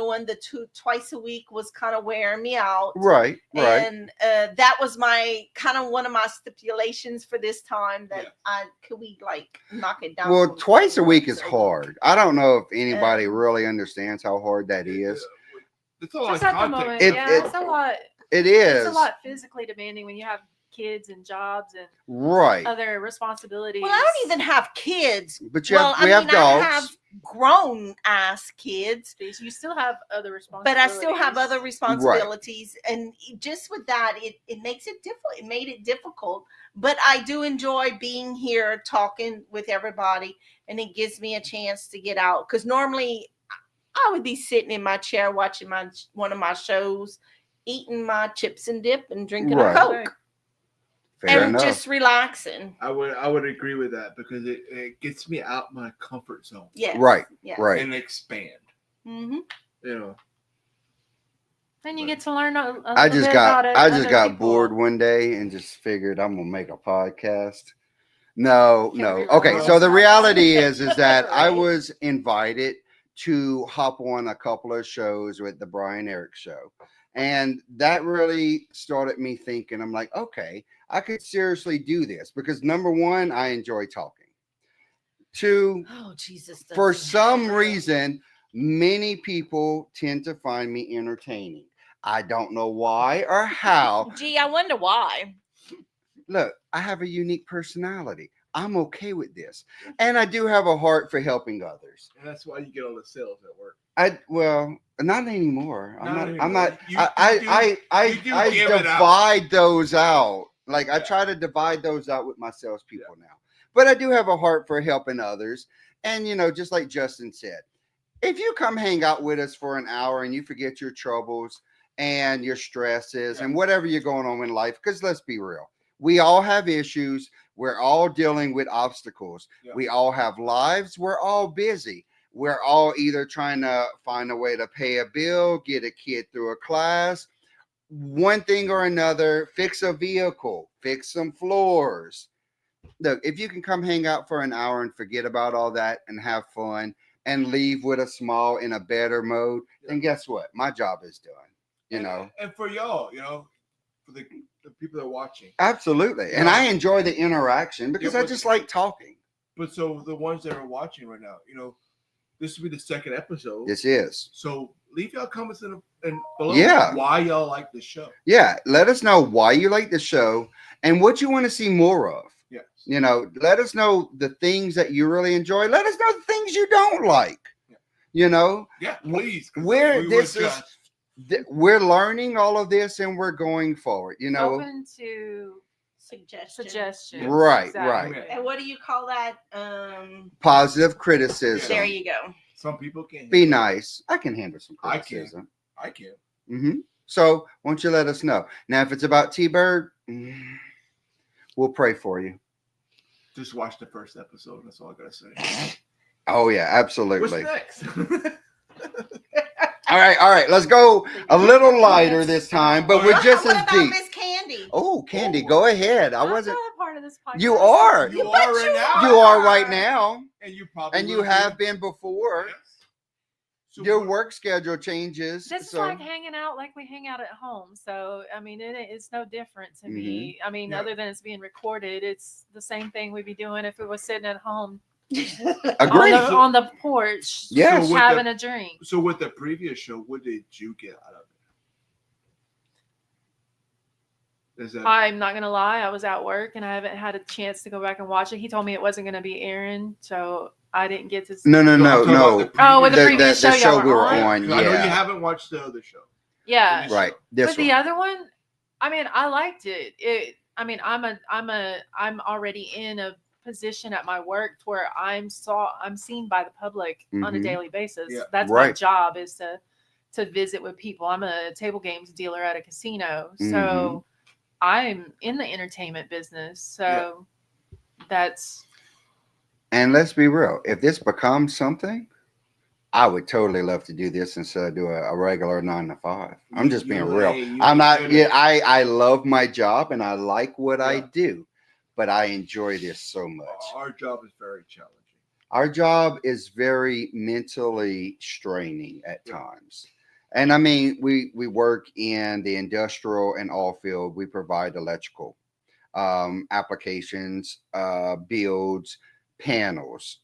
one, twice a week was kind of wearing me out. Right, right. And that was my kind of one of my stipulations for this time, that could we like knock it down? Well, twice a week is once hard. I don't know if anybody really understands how hard that is. It's a lot Just of at the content. moment, It- it's a lot. It is. It's a lot physically demanding when you have kids and jobs and Right. other responsibilities. Well, I don't even have kids. But you Well, have, we have I dogs. have grown ass kids, You still have other but responsibilities. I still have other responsibilities. And just with that, it makes it difficult. It made it difficult. But I do enjoy being here talking with everybody, and it gives me a chance to get out. Because normally I would be sitting in my chair watching one of my shows, eating my chips and dip and drinking Right. a Coke. Fair And enough. just relaxing. I would agree with that because it gets me out my comfort zone Yes. Right, Yes. right. and expand. Mm-hmm. You know, Then you get to learn a I little just bit got about I other just got people. bored one day and just figured I'm gonna make a podcast. No. Can we Okay, roll so the some? reality is that I Right. was invited to hop on a couple of shows with the Brian Eric show. And that really started me thinking, I'm like, okay, I could seriously do this because number one, I enjoy talking. Two, Oh, Jesus. for doesn't some have- reason, many people tend to find me entertaining. I don't know why or how. Gee, I wonder why. Look, I have a unique personality. I'm okay with this. And I do have a heart for helping others. and that's why you get all the sales at work. Well, not anymore. I'm Not not. I'm not. anymore. I give it out. divide those out. Like I Yeah. try to divide those out with my salespeople now. But I do have a heart for helping others. And just like Justin said, if you come hang out with us for an hour and you forget your troubles and your stresses and whatever you're going on in life, because let's be real, we all have issues. We're all dealing with obstacles. Yeah. We all have lives. We're all busy. We're all either trying to find a way to pay a bill, get a kid through a class, one thing or another, fix a vehicle, fix some floors. Look, if you can come hang out for an hour and forget about all that and have fun and leave with a smile in a better mode, then guess what? My job is done. And for y'all, for the people that are watching. Absolutely. And I enjoy the interaction because I just like talking. But so the ones that are watching right now, this will be the second episode. This is. So leave y'all comments in below Yeah. why y'all like the show. Yeah. Let us know why you like the show and what you want to see more of. Yes. Let us know the things that you really enjoy. Let us know the things you don't like. Yeah, please. 'cause Where we this would is, just- we're learning all of this and we're going forward. Open to Suggestions. Right, Exactly. right. And what do you call that? Positive criticism. There you go. some people can't. Be nice. I can handle some I criticism. can. So won't you let us know? Now, if it's about T-Bird, we'll pray for you. Just watch the first episode. That's all I gotta say. Oh yeah, What's absolutely. next? All right. Let's go a little lighter this time, but we're just what as about deep. Miss Candy? Oh, Candy, go ahead. I I'm wasn't. not a part of this podcast. You are. You are right now. You are right now, And you probably and you will have be. been before. Yes. So Your what- work schedule changes. This is so like hanging out like we hang out at home. So, I mean, it's no different to me. I mean, Yeah. other than it's being recorded, it's the same thing we'd be doing if we was sitting at home Agreed. on the porch, Yes. So with having a drink. So with the previous show, what did you get out of it? Is that I'm not gonna lie, I was at work and I haven't had a chance to go back and watch it. He told me it wasn't gonna be airing, so I didn't get to. No. I'm talking about Oh, with the The, previous the show show y'all we were on? on, I know you yeah. haven't watched the other show. Yeah, This Right. show. This but the one. other one, I mean, I liked it. I mean, I'm already in a position at my work where I'm seen by the public on a Mhm. daily basis. Yeah. That's my Right. job, is to visit with people. I'm a table games dealer at a casino, Mm-hmm. so I'm in the entertainment business. So that's And let's be real. If this becomes something, I would totally love to do this instead of do a regular 9 to 5. I'm just being real. I'm not. Yeah, I love my job and I like what I Yeah. do, but I enjoy this so much. Our job is very challenging. Our job is very mentally straining at Yeah. times. And I mean, we work in the industrial and all field. We provide electrical applications, builds, panels.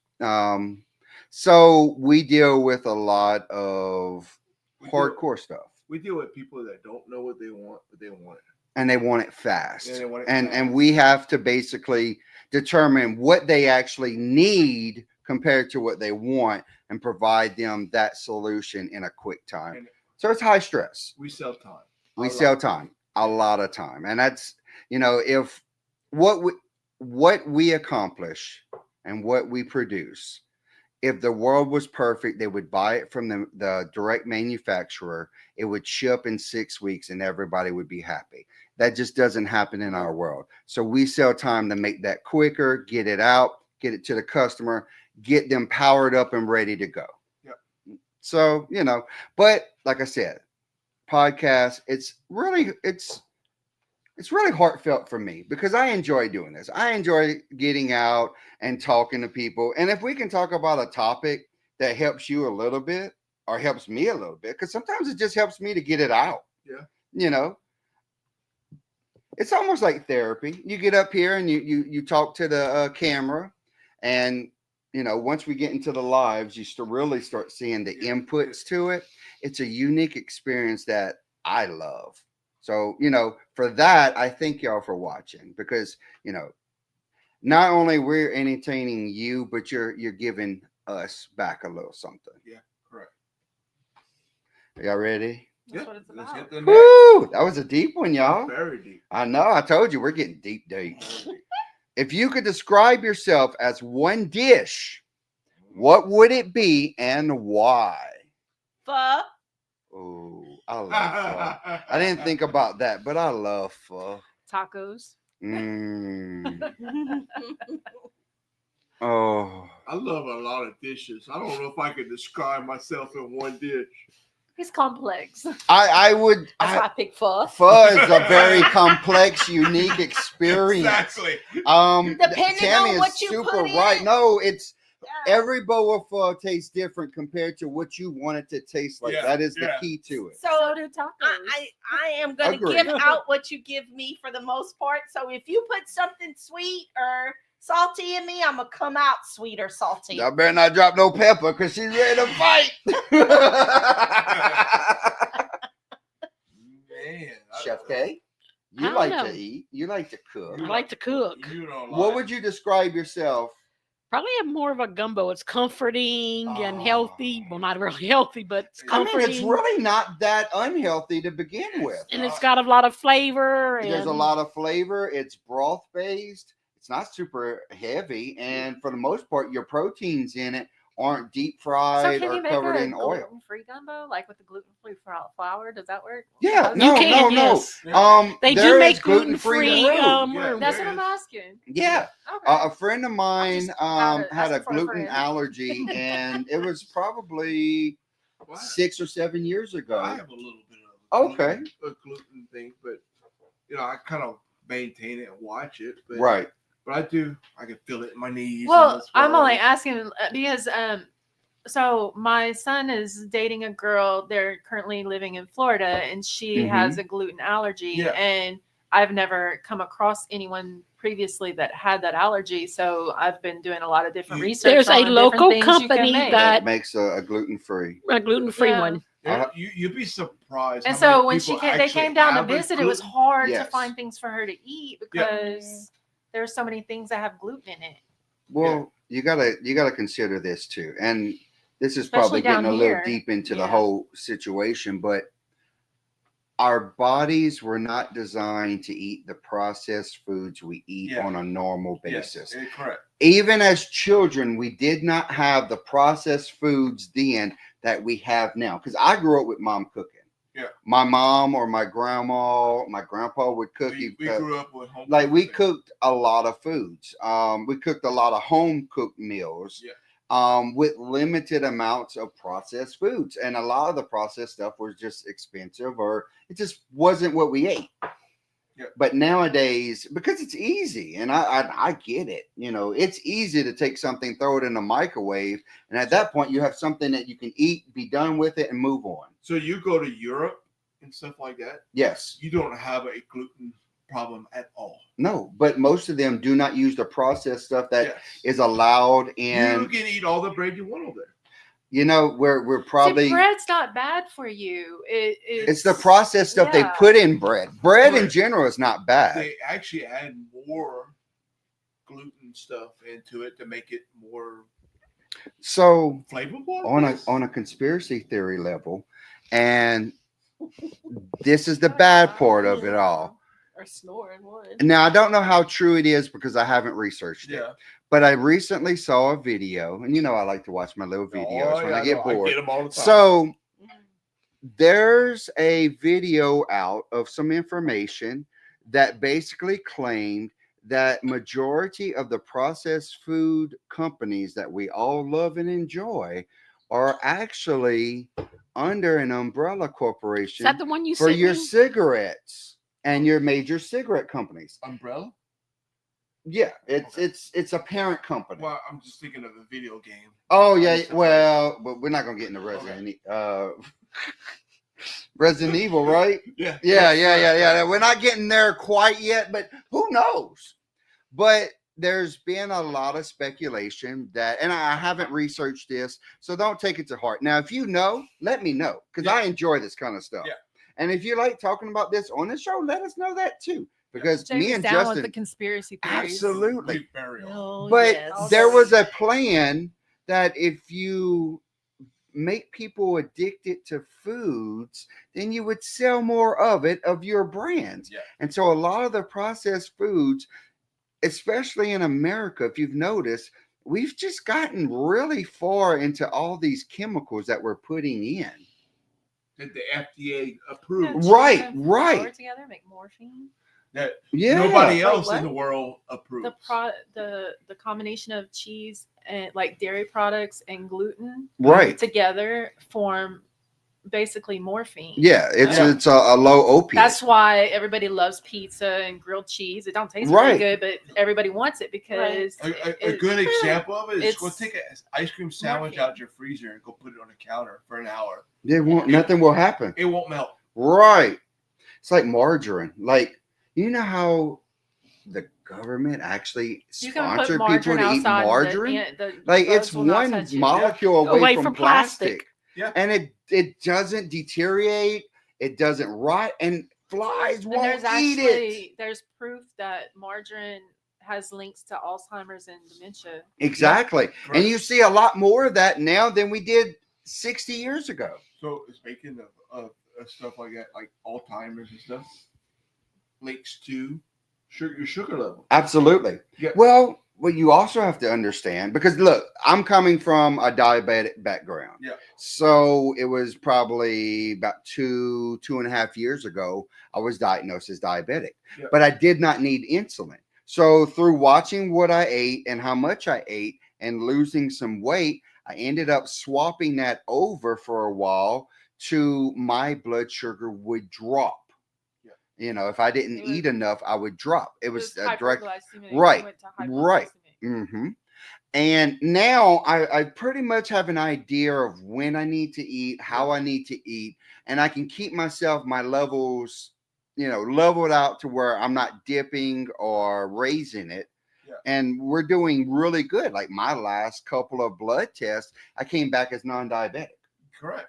So we deal with a lot of We hardcore stuff, We deal with people that don't know what they want, but they want it. and they want it fast. Yeah, they want it and fast. we have to basically determine what they actually need compared to what they want and provide them that solution in a quick time. And So it's high stress. we sell time. We A sell lot. time, a lot of time. And that's, if what we accomplish and what we produce, if the world was perfect, they would buy it from the direct manufacturer. It would ship in 6 weeks and everybody would be happy. That just doesn't happen in our world. So we sell time to make that quicker, get it out, get it to the customer, get them powered up and ready to go. Yep. So, but like I said, podcast, it's really heartfelt for me because I enjoy doing this. I enjoy getting out and talking to people. And if we can talk about a topic that helps you a little bit or helps me a little bit, because sometimes it just helps me to get it out. Yeah. It's almost like therapy. You get up here and you talk to the camera, and once we get into the lives, you really start seeing the inputs to it. It's a unique experience that I love. So, for that, I thank y'all for watching because, not only we're entertaining you, but you're giving us back a little something. Yeah, correct. Y'all ready? That's Yeah, what it's let's about. hit the next. Woo! That was a deep one, y'all. Very deep. I know. I told you we're getting deep. If you could describe yourself as one dish, what would it be and why? Pho. Oh, I love pho. I didn't think about that, but I love pho. Tacos. Oh, I love a lot of dishes. I don't know if I could describe myself in one dish. It's complex. I would. That's why I picked pho. Pho is a very complex, unique experience. Exactly. Depending Tammy on is what you super put in right. it. No, it's Yeah. every bowl of pho tastes different compared to what you want it to taste like. Yeah, That is the yeah. key to it. So So do tacos. I am going to Agreed. give out what you give me for the most part. So if you put something sweet or salty in me, I'm going to come out sweet or salty. Y'all better not drop no pepper because she's ready to fight. Man. Chef K, I you don't like know. to eat. You like to cook. I like to cook. You don't What like- would you describe yourself? Probably have more of a gumbo. It's comforting and healthy. Oh. Well, not really healthy, but it's I mean, comforting. it's really not that unhealthy to begin with. and it's got a lot of flavor. There's a and- lot of flavor. It's broth based. It's not super heavy, and for the most part, your proteins in it aren't deep So fried can or you make covered a in oil. gluten-free gumbo, like with the gluten-free flour? Does that work? Yeah, You no, can, no. yes. There They do is make gluten-free. roux. Yeah. That's what I'm asking. Yeah, Okay. a friend of mine just out of- had a asking for a gluten friend. allergy, and it was probably 6 or 7 years ago. I have a little bit of Okay. a gluten thing, but I kind of maintain it and watch it. But, Right. But I can feel it in my knees. Well, I'm only asking because so my son is dating a girl. They're currently living in Florida, and she has a gluten allergy. Yeah. And I've never come across anyone previously that had that allergy. So I've been doing a lot of different research. There's a on different local things you can company make. that makes a gluten-free. a gluten-free Yeah. one. You'd be surprised. And how so many when people they came down to actually have visit, it was gluten. hard to Yes. find things for her to eat because there's so many things that have gluten in it. Well, you gotta consider this too, and this is Especially probably getting down a little here. deep into the Yeah. whole situation, but our bodies were not designed to eat the processed foods we eat on a normal basis. Yes, correct. Even as children, we did not have the processed foods then that we have now. Because I grew up with mom cooking. Yeah. My mom or my grandma, my grandpa would cook. We grew up with home. Like we cooking. cooked a lot of foods. We cooked a lot of home cooked meals. Yeah. With limited amounts of processed foods, and a lot of the processed stuff was just expensive, or it just wasn't what we ate. Yeah. But nowadays, because it's easy, and I get it, it's easy to take something, throw it in a microwave, and at that point, you have something that you can eat, be done with it, and move on. So you go to Europe and stuff like that. Yes. You don't have a gluten problem at all. No, but most of them do not use the processed stuff that is allowed in. You can eat all the bread you want over there. We're probably. See, bread's not bad for you. It's the processed stuff they put in bread. Bread in general is not bad. They actually add more gluten stuff into it to make it more so flavorful. On a conspiracy theory level, and this is the bad part of it all. Or snoring one. Now, I don't know how true it is because I haven't researched it. But I recently saw a video, and I like to watch my little videos when I get bored. I get them all the time. So there's a video out of some information that basically claimed that majority of the processed food companies that we all love and enjoy are actually under an umbrella corporation Is that the one you for sent your me? cigarettes and your major cigarette companies. Umbrella? Yeah, it's a parent company. Well, I'm just thinking of the video game. Oh yeah, well, but we're not gonna get into Resident Evil, right? Yeah. We're not getting there quite yet, but who knows? But there's been a lot of speculation that, and I haven't researched this, so don't take it to heart. Now, if you know, let me know, because I enjoy this kind of stuff. Yeah. And if you like talking about this on the show, let us know that too. Because me and Justin, with the conspiracy theories. Absolutely. Oh, but yes. there was a plan that if you make people addicted to foods, then you would sell more of it, of your brands. Yeah. And so a lot of the processed foods, especially in America, if you've noticed, we've just gotten really far into all these chemicals that we're putting in. That the FDA approved. Right. Together make morphine. That nobody else in the world approves. The combination of cheese and like dairy products and gluten together form basically morphine. Yeah, it's a low opiate. That's why everybody loves pizza and grilled cheese. It don't taste really good, but everybody wants it because a good example of it is go take an ice cream sandwich out your freezer and go put it on the counter for an hour. Nothing will happen. It won't melt. Right. It's like margarine. Like, you know how the government actually sponsored people to eat margarine? Like, it's one molecule away from plastic. Yeah. And it doesn't deteriorate. It doesn't rot. And flies won't eat it. There's proof that margarine has links to Alzheimer's and dementia. Exactly. Yeah. And you see a lot more of that now than we did 60 years ago. So speaking of stuff like that, like Alzheimer's and stuff, links to your sugar level. Absolutely. Yeah. Well, you also have to understand, because look, I'm coming from a diabetic background. Yeah. So it was probably about 2.5 years ago, I was diagnosed as diabetic, but I did not need insulin. So through watching what I ate and how much I ate and losing some weight, I ended up swapping that over for a while to my blood sugar would drop. You know, if I didn't eat enough, I would drop. It was a direct, hyperglycemic. right, Went to right. hypoglycemic. And now I pretty much have an idea of when I need to eat, how I need to eat, and I can keep my levels, you know, leveled out to where I'm not dipping or raising it. Yeah. And we're doing really good. Like my last couple of blood tests, I came back as non-diabetic. Correct.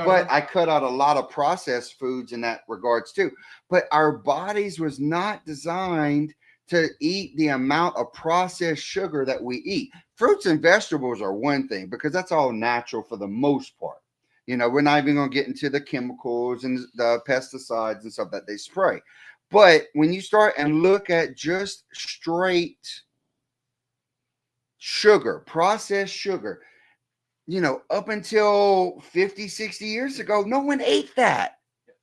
But I cut out a lot of processed foods in that regards too. But our bodies was not designed to eat the amount of processed sugar that we eat. Fruits and vegetables are one thing because that's all natural for the most part. You know, we're not even going to get into the chemicals and the pesticides and stuff that they spray. But when you start and look at just straight sugar, processed sugar, you know, up until 50, 60 years ago, no one ate that.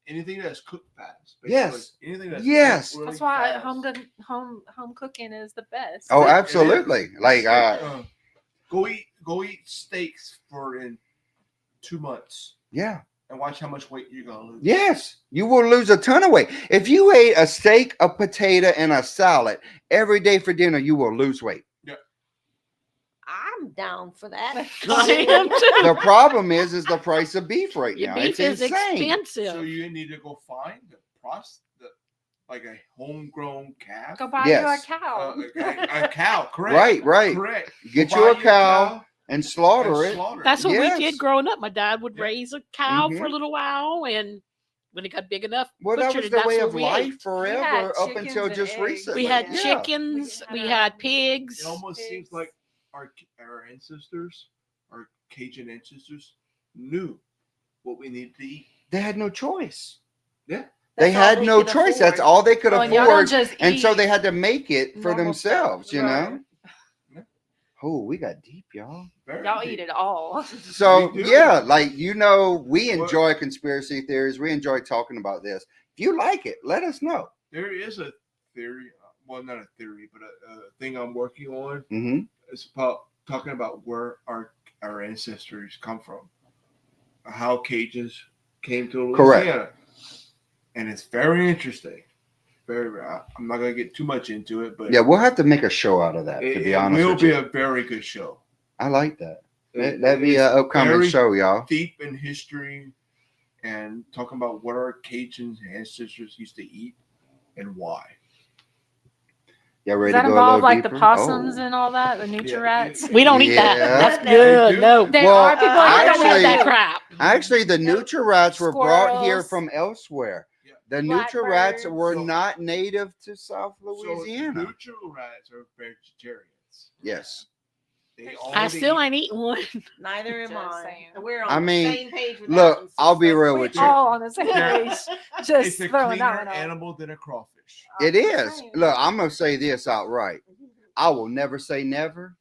Anything that's cooked fast. Yes. Anything that's Yes. cooked really That's why fast. home cooking is the best. Oh, absolutely. Like, go eat steaks for in 2 months yeah. and watch how much weight you're gonna lose. Yes, you will lose a ton of weight. If you ate a steak, a potato, and a salad every day for dinner, you will lose weight. I'm down for that. I am too. The problem is the price of beef right Your now. beef It's is insane. expensive. So you need to go find like a homegrown calf. Go buy Yes. you a cow. A cow, correct. Right. Correct. Get Go you a buy cow and slaughter and it. slaughter That's it. what Yes. we did growing up. My dad would Yeah. raise a cow Mhm. for a little while, and when it got big enough, Well, that butchered was it. the That's way what of we life ate. forever up chickens until and just eggs. recently. We had Yeah. chickens, We we had had pigs. It almost Pigs. seems like our ancestors, our Cajun ancestors, knew what we needed to eat. They had no choice. Yeah. They That's all had they no could choice. That's afford. all they could Oh, and y'all don't afford. just And so eat they had to make it for normal themselves, stuff. you know? Right. Oh, we got deep, y'all. Very Y'all deep. eat it all. So, We do. yeah, like, you know, we What- enjoy conspiracy theories. We enjoy talking about this. If you like it, let us know. There is a theory, well, not a theory, but a thing I'm working on. Mm-hmm. It's about talking about where our ancestors come from, how Cajuns came to Correct. Louisiana, and it's very interesting. I'm not gonna get too much into it, but Yeah, we'll have to make a show out of that, to it be honest will with be you. a very good show. I like that. It- That'd be it's an upcoming very show, y'all. Deep in history and talking about what our Cajun ancestors used to eat and why. Y'all Does ready that to go a involve little like deeper? the possums Oh. and all that, the nutri-rats? We don't eat that. Yeah. That's They good. do. No. There Well, are people I that don't don't eat eat that that. crap. Actually, the nutri-rats were brought here Squirrels. from elsewhere. Yeah. The nutri-rats Blackbirds. were So- not native to South So Louisiana. neutral rats are vegetarians. Yes. They I only still eat- ain't eating one. Neither am Just I. saying. We're on I mean, the same page with look, that one, I'll be sister. real We with you. all on the same Yeah. page. Just It's a throwing cleaner that one out. animal than a crawfish. It I'm is. saying. Look, I'm gonna say this outright. I will never say never.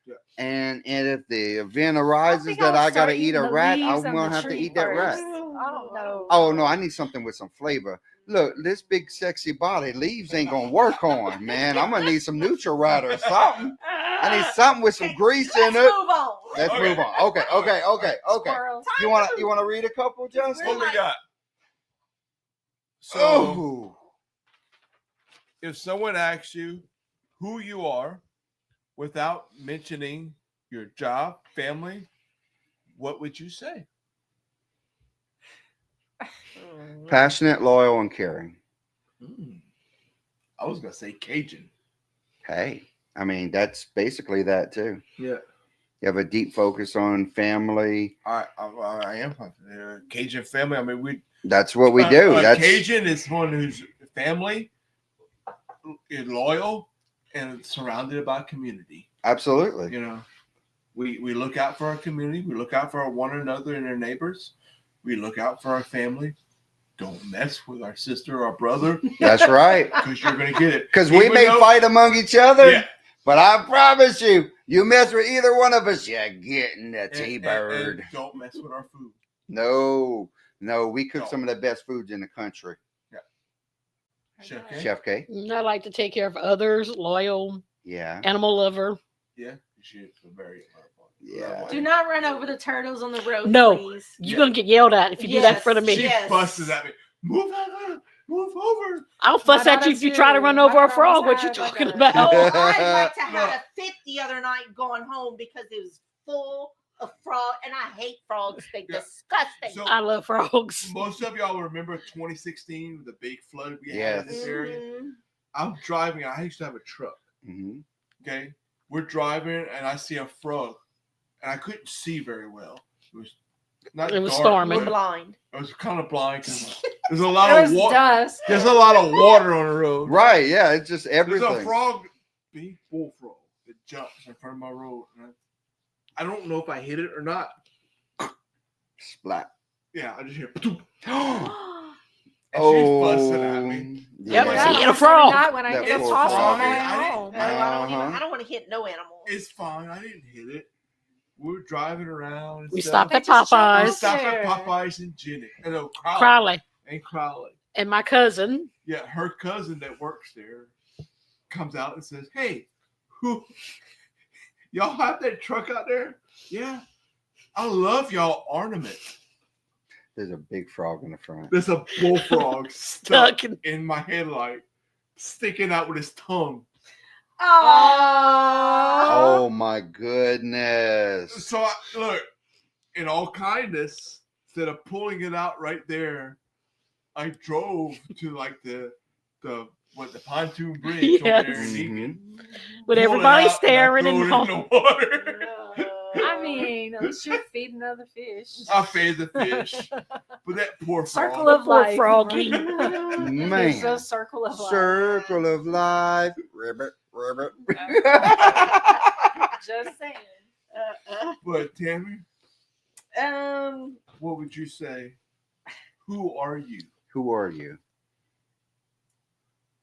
Yeah. And if the event arises think that I'll I gotta start eat a eating the rat, I'm leaves and gonna the have to tree eat that rat. first. I don't know. Oh no, I need something with some flavor. Look, this big sexy body, leaves ain't gonna work on, man. I'm gonna need some Nutri-Rat or something. I need something with some grease in Let's it. move on. Let's Okay. move on. Okay. Squirrels. You wanna read a couple, Justin? What we got? So, Oh, if someone asks you who you are without mentioning your job, family, what would you say? passionate, loyal, and caring. I was gonna say Cajun. Hey, I mean that's basically that too. Yeah, You have a deep focus on family. I am Cajun family. I mean, we That's what we do. That's Cajun is one whose family is loyal and surrounded by community. absolutely. You know, we look out for our community. We look out for one another and our neighbors. We look out for our family. Don't mess with our sister or brother That's right. because you're going to get it. Because we Even may though- fight among each other, Yeah. but I promise you, you mess with either one of us, you're getting the And- T-bird. and don't mess with our food. No, we cook No. some of the best foods in the country. Chef Okay. K? Chef K. I like to take care of others, loyal, Yeah. animal lover. Yeah, she is very Yeah. Do not run over the turtles on the road, No. please. You're gonna get yelled at if you do that in front of me. She Yes. busted at me. Move over. Move over. I'll fuss My at you daughter if you try to too. run My over a daughter frog. almost What you had, like, talking a- about? Oh, I'd like to have Look. a fit the other night going home because it was full of frog, and I hate frogs. They're Yeah. disgusting. So- I love frogs. Most of y'all remember 2016, the big flood we had in Yes. this area. Mhm. I'm driving. I used to have a truck. Mhm. Okay, we're driving, and I see a frog, and I couldn't see very well. It was not. It was dark, storming. We're but blind. I was kind of blind. 'Cause there's a lot It of was water. dust. There's a lot of water on the road. Right. Yeah. It's just There's everything. a frog, big bullfrog, that jumps in front of my road. And I don't know if I hit it or not. Splat. Yeah, I just hear. "Patoop," Oh. and she's fussing at me. Yep, Yeah. she hit a Every frog. night when I That get a poor toss frog. on my way I didn't- home. No, Uh-huh. I don't want to hit no animal. It's fine. I didn't hit it. We were driving around. And We stuff. stopped at They just jump We Popeyes. off stopped at there. Popeyes and Jenny. No, Crowley. Crowley. And Crowley. And my cousin. Yeah, her cousin that works there comes out and says, "Hey, who y'all have that truck out there? Yeah, I love y'all ornament. There's a big frog in the front. There's a bullfrog Stuck stuck in my headlight, sticking out with his tongue. Oh. Oh my goodness. So look, in all kindness, instead of pulling it out right there, I drove to like the pontoon bridge over there in Yes. Egan. With pulled it everybody out, staring and and I threw it in the water. I mean, should feed another fish. I fed the fish, but that poor Circle frog. of Poor life. froggy. Man. It's a circle of life. Circle of life. Ribbit, ribbit. Just saying. But Tammy, Um, what would you say? Who are you? Who are you?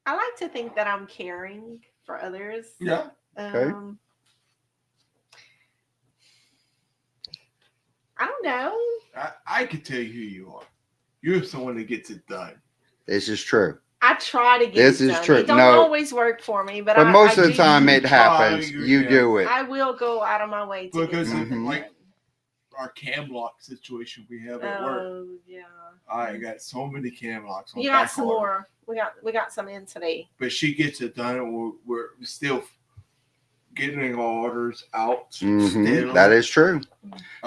I like to think that I'm caring for others. Yeah. Okay. I don't know. I can tell you who you are. You're someone that gets it done. This is true. I try to get This it is done. true. It don't No. always work for me, but But most I of the do- time it try happens. your You best. do it. I will go out of my way to Because get of, something like done. our cam lock situation we have at work. Oh yeah. I got so many cam locks on You got back some order. more. We got some in today. But she gets it done, and we're still getting orders out. Mhm. still. That is true.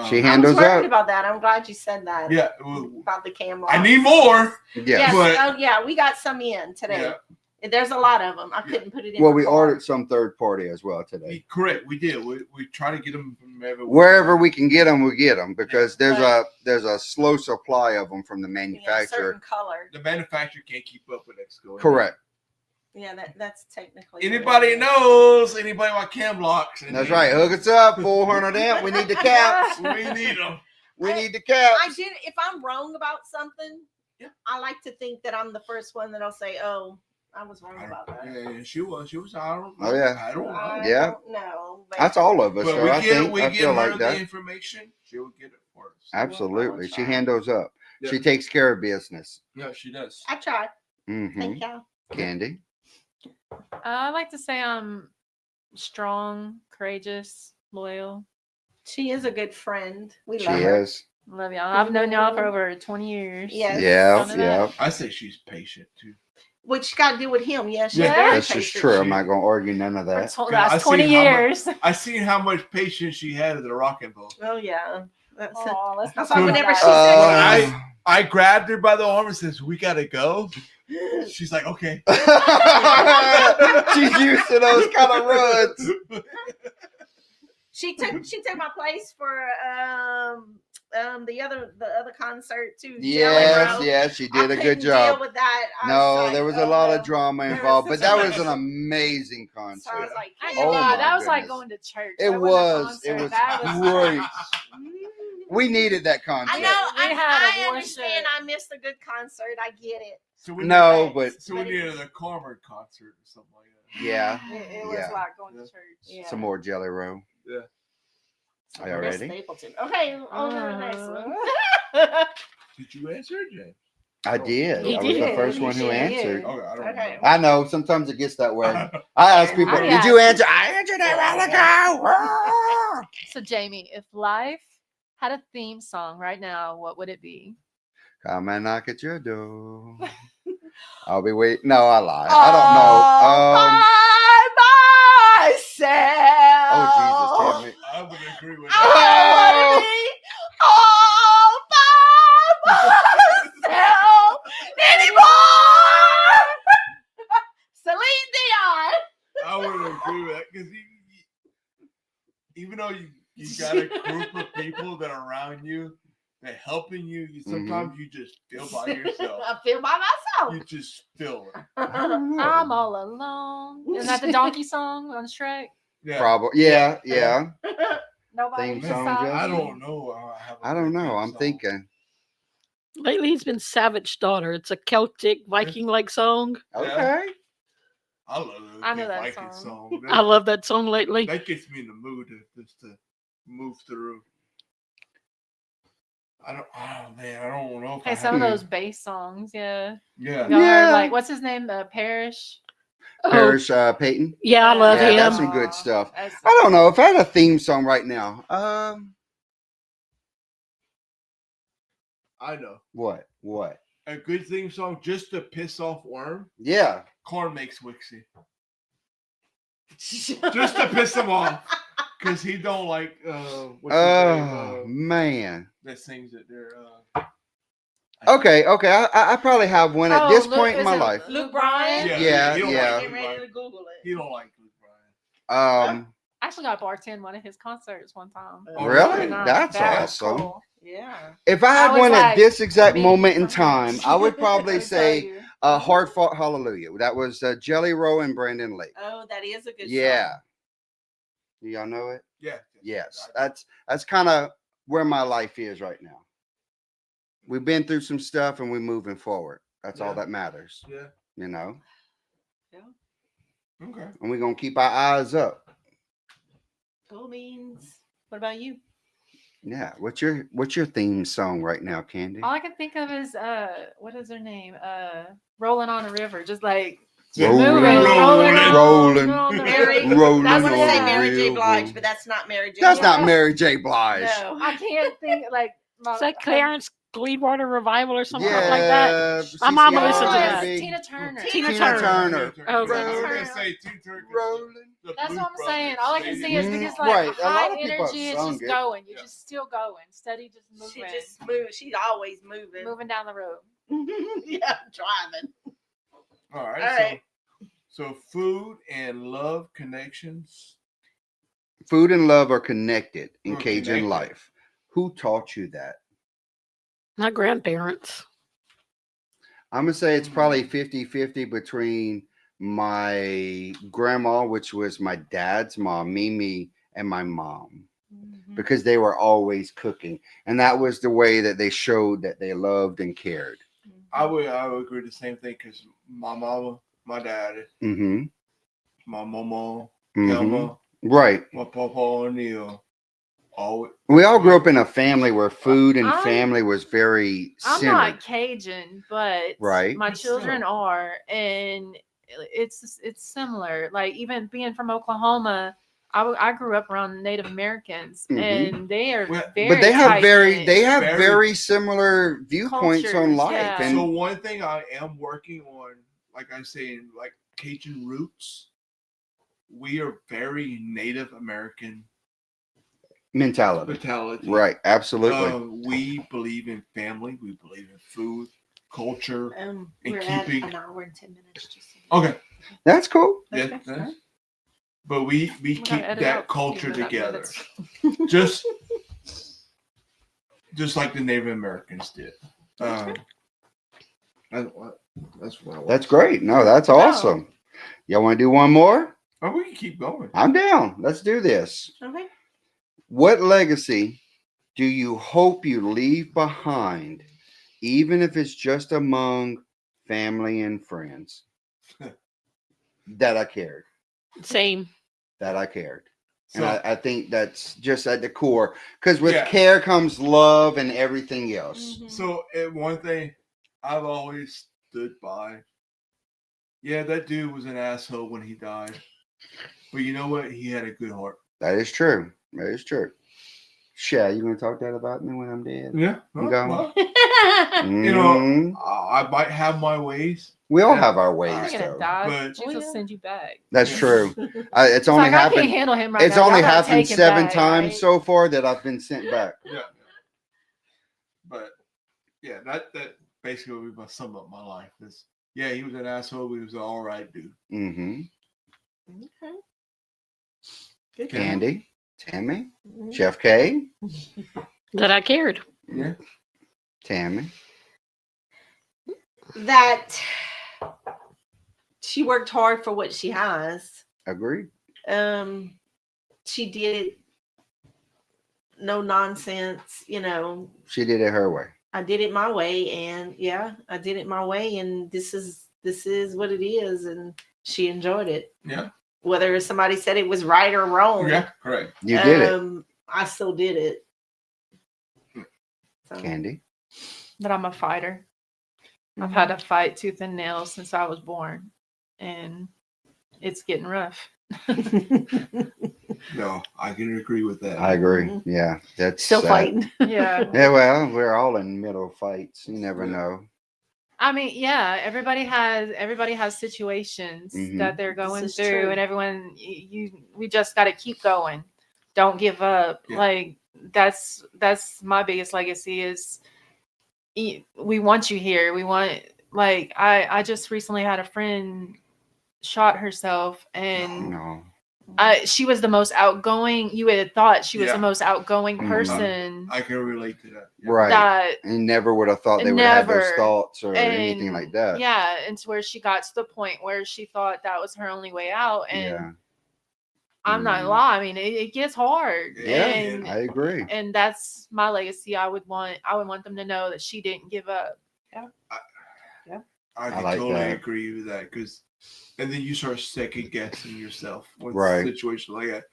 She Um, handles I was worried up. about that. I'm glad you said that. Yeah, About the camera. I need more. Yes. Yes. but- Oh yeah, we got some in today. Yeah, There's a lot of them. I couldn't put it in. Well, my we car. ordered some third party as well today. correct. We did. We try to get them from everywhere. Wherever we can get them, we get them because But- there's a slow supply of them from the Yeah, manufacturer. certain color. The manufacturer can't keep up with Exco. Correct. Yeah, that's technically. Anybody knows? Anybody want cam locks? That's right. Hook us up, 400 amp. We need the caps. We need them. We need the I caps. did. If I'm wrong about something, Yeah. I like to think that I'm the first one that'll say, "Oh, I was wrong about that." Yeah, she was. I don't know. Oh, yeah. I don't know. I Yeah. don't know. But That's all of us. But So we I get think we I get feel her like the that. information. She'll get it for us. Absolutely. She try. handles up. Yeah. She takes care of business. Yeah, she does. I tried. Hmm. Thank y'all. Candy. I like to say I'm strong, courageous, loyal. She is a good friend. We She love her. is. Love y'all. I've known y'all for over 20 years. Yes. Yeah. None of that. Yeah. I say she's patient too. Which got to do with him. Yeah, she's Yeah. very That's just patient. true. I'm not going to argue none of that. That's, that's I see 20 how much- years. I seen how much patience she had at the Rockin' Bowl. Oh yeah. That's Oh, let's not That's why talk whenever about she that. said- I grabbed her by the arm and says, "We gotta go." She's like, "Okay." She's used to those kind of runs. she took my place for the other concert too. Yes, Jelly Roll. yes, she I did a good couldn't job. Deal with that. I No, like, there was a oh, lot no. of drama There was involved, but that so was an much- amazing So I was concert. like, I ain't yeah. gonna Oh lie, my that was like goodness. going to church. It That wasn't a was. It concert. was That great. Mm. We needed that I concert. know. We had I a understand. worship. I missed a good concert. I get it. So we No, need, but so we needed a Carver concert or something like that. yeah, It was Yeah. like going to church. Yeah. some more Jelly Roll. Yeah. Are you Miss ready? Stapleton. Okay, on to the next one. Did you answer, Jay? I did. He I was the did. first one who He answered. did. Okay, I don't Okay. know. I know. Sometimes it gets that way. I ask people, I "Did you asked- answer?" I answered that while ago. So Jamie, if life had a theme song right now, what would it be? Come and knock at your door. I'll be waiting. No, I lie. I All by myself. don't know. Oh, Jesus, I would agree with I that. wanna be all by myself anymore. Celine Dion. I would agree with that because even though you got a group of people that are around you, that helping you, sometimes you just feel by yourself. I feel by myself. You just feel it. I'm all alone. Isn't that the donkey song on Shrek? Yeah. Probably. Yeah. Nobody Theme beside song, me. I Justin? don't know. I don't know. I'm thinking. Lately, it's been Savage Daughter. It's a Celtic Viking-like song. Okay. I love I know the that Viking song. song. I love that song lately. That gets me in the mood just to move through. I don't know if Hey, some of those bass songs, yeah. Yeah. Y'all heard, Yeah. like, what's his name? Parrish. Oh, Parrish Peyton. yeah, I love Yeah, him. that's some good stuff. That's I don't know if I had a theme song right now. I know. What? A good theme song just to piss off Worm. Yeah. Corn makes Wixie. Just to piss him off. Because he don't like what's his name? Man. That sings it there. Okay. I probably have one at this point in my is it life. Luke Bryan. Yeah, he don't yeah. Like Get Luke ready Bryan. to Google it. He don't like Luke Bryan. I actually got to bartend one of his concerts one time. Oh, Really? Nice. That's That was awesome. cool. Yeah. If I I had was one at like, this exact me moment in from- time, I would probably Let me tell say you. Hard Fought Hallelujah. That was Jelly Roll and Brandon Lake. Oh, that is a good Yeah. song. Do y'all know it? Yeah. Yes. That's kind of where my life is right now. We've been through some stuff and we're moving forward. That's all Yeah. that matters. Yeah. You know? Okay. And we're gonna keep our eyes up. Cool beans. What about you? Yeah. What's your theme song right now, Candy? All I can think of is what is her name? Rolling on a River. Just like Rolling, rolling rolling, on the Mary, river. rolling I That's want to on say the Mary J. river. Blige, but that's not Mary J. That's Blige. not Mary J. Blige. No. I can't think like Is that Clarence Clearwater Revival or something Yeah. like that? My mama listened to that. Tina Turner. Tina Turner. Oh, I was Rolling, gonna say Tina Turner. rolling. The That's Blues what I'm Brothers saying. All I can see is Mhm. because like Right. A lot high of people have energy is sung just it. going. You're Yeah. just still going, steady, just She moving, just moved. She's always moving. moving down the road. Yeah, driving. All right. All right. So food and love connections. Food and love are connected in Are Cajun connected. life. Who taught you that? My grandparents. I'm going to say it's probably 50-50 between my grandma, which was my dad's mom, Mimi, and my mom, because they were always cooking. And that was the way that they showed that they loved and cared. I would agree the same thing because my mama, my dad, Mm-hmm. my mama, Mm-hmm. Thelma, Right. my papa O'Neill. We all grew up in a family where food and I'm- family was very I'm centered. not Cajun, but Right. my But children still. are, and it's similar. Like even being from Oklahoma, I grew up around Native Americans, Mhm. and they are Well, very. But they have tight-knit. very Very- similar viewpoints on Cultures, life. yeah. And So one thing I am working on, like I say, like Cajun roots, we are very Native American mentality. Right. Absolutely. We believe in family. We believe in food, culture. And We're at keeping- an hour and 10 minutes. Just Okay. That's cool. Yeah. Okay. that's- But we keep gotta edit that out culture 15 together. minutes. just like the Native Americans did. That's what I want. That's great. No, that's awesome. Y'all want to do one more? Oh, we can keep going. I'm down. Let's do this. Okay. What legacy do you hope you leave behind, even if it's just among family and friends? That I cared. Same. That I cared. So, And I think that's just at the core. Because with Yeah. care comes love and everything else. Mhm. so one thing I've always stood by. Yeah, that dude was an asshole when he died. But you know what? He had a good heart. That is true. That is true. SHA, you gonna talk that about me when I'm dead? Yeah. You go. Well, Mhm. you know, I might have my ways. We all Yeah. have our You're ways, gonna though. die. But- Jesus will yeah. send you back. That's Yeah. true. It's It's only like, I happened. can't handle him right It's now. only Y'all gotta happened take him 7 back, times right? so far that I've been sent back. Yeah. But yeah, that basically would be my sum up my life. Is yeah, he was an asshole, but he was an all right dude. Mm-hmm. Okay. Good. Candy, Tammy, Mhm. Chef K, That I cared. Yeah. Tammy. That she worked hard for what she has. Agreed. She did no nonsense, She did it her way. I did it my way, and yeah, I did it my way, and this is what it is, and she enjoyed it. Yeah. Whether somebody said it was right or wrong, Yeah. Correct. You did it, I still did it. So, Candy. That I'm a fighter. I've had to fight tooth and nail since I was born, and it's getting rough. No, I can agree with that. I agree. Mhm. Yeah, that's Still sad. fighting. Yeah. Yeah, well, we're all in middle fights. You never Yeah. know. I mean, yeah, everybody has situations Mhm. that they're going is through, true. and everyone, we just got to keep going. Don't give up. Yeah. Like that's my biggest legacy is we want you here. We want, like, I just recently had a friend shot herself, and No. she was the most outgoing. You would have thought she was Yeah. the most outgoing Mhm. person. I can relate to that. Yeah. Right. That And never would have thought they would have those Never. thoughts or anything like that. Yeah, and to where she got to the point where she thought that was her only way out. And Yeah. I'm not gonna lie. I mean, it gets hard. Yeah, and, I agree. and that's my legacy. I would want them to know that she didn't give up. I I can like totally that. agree with that and then you start second guessing yourself when Right. a situation like that.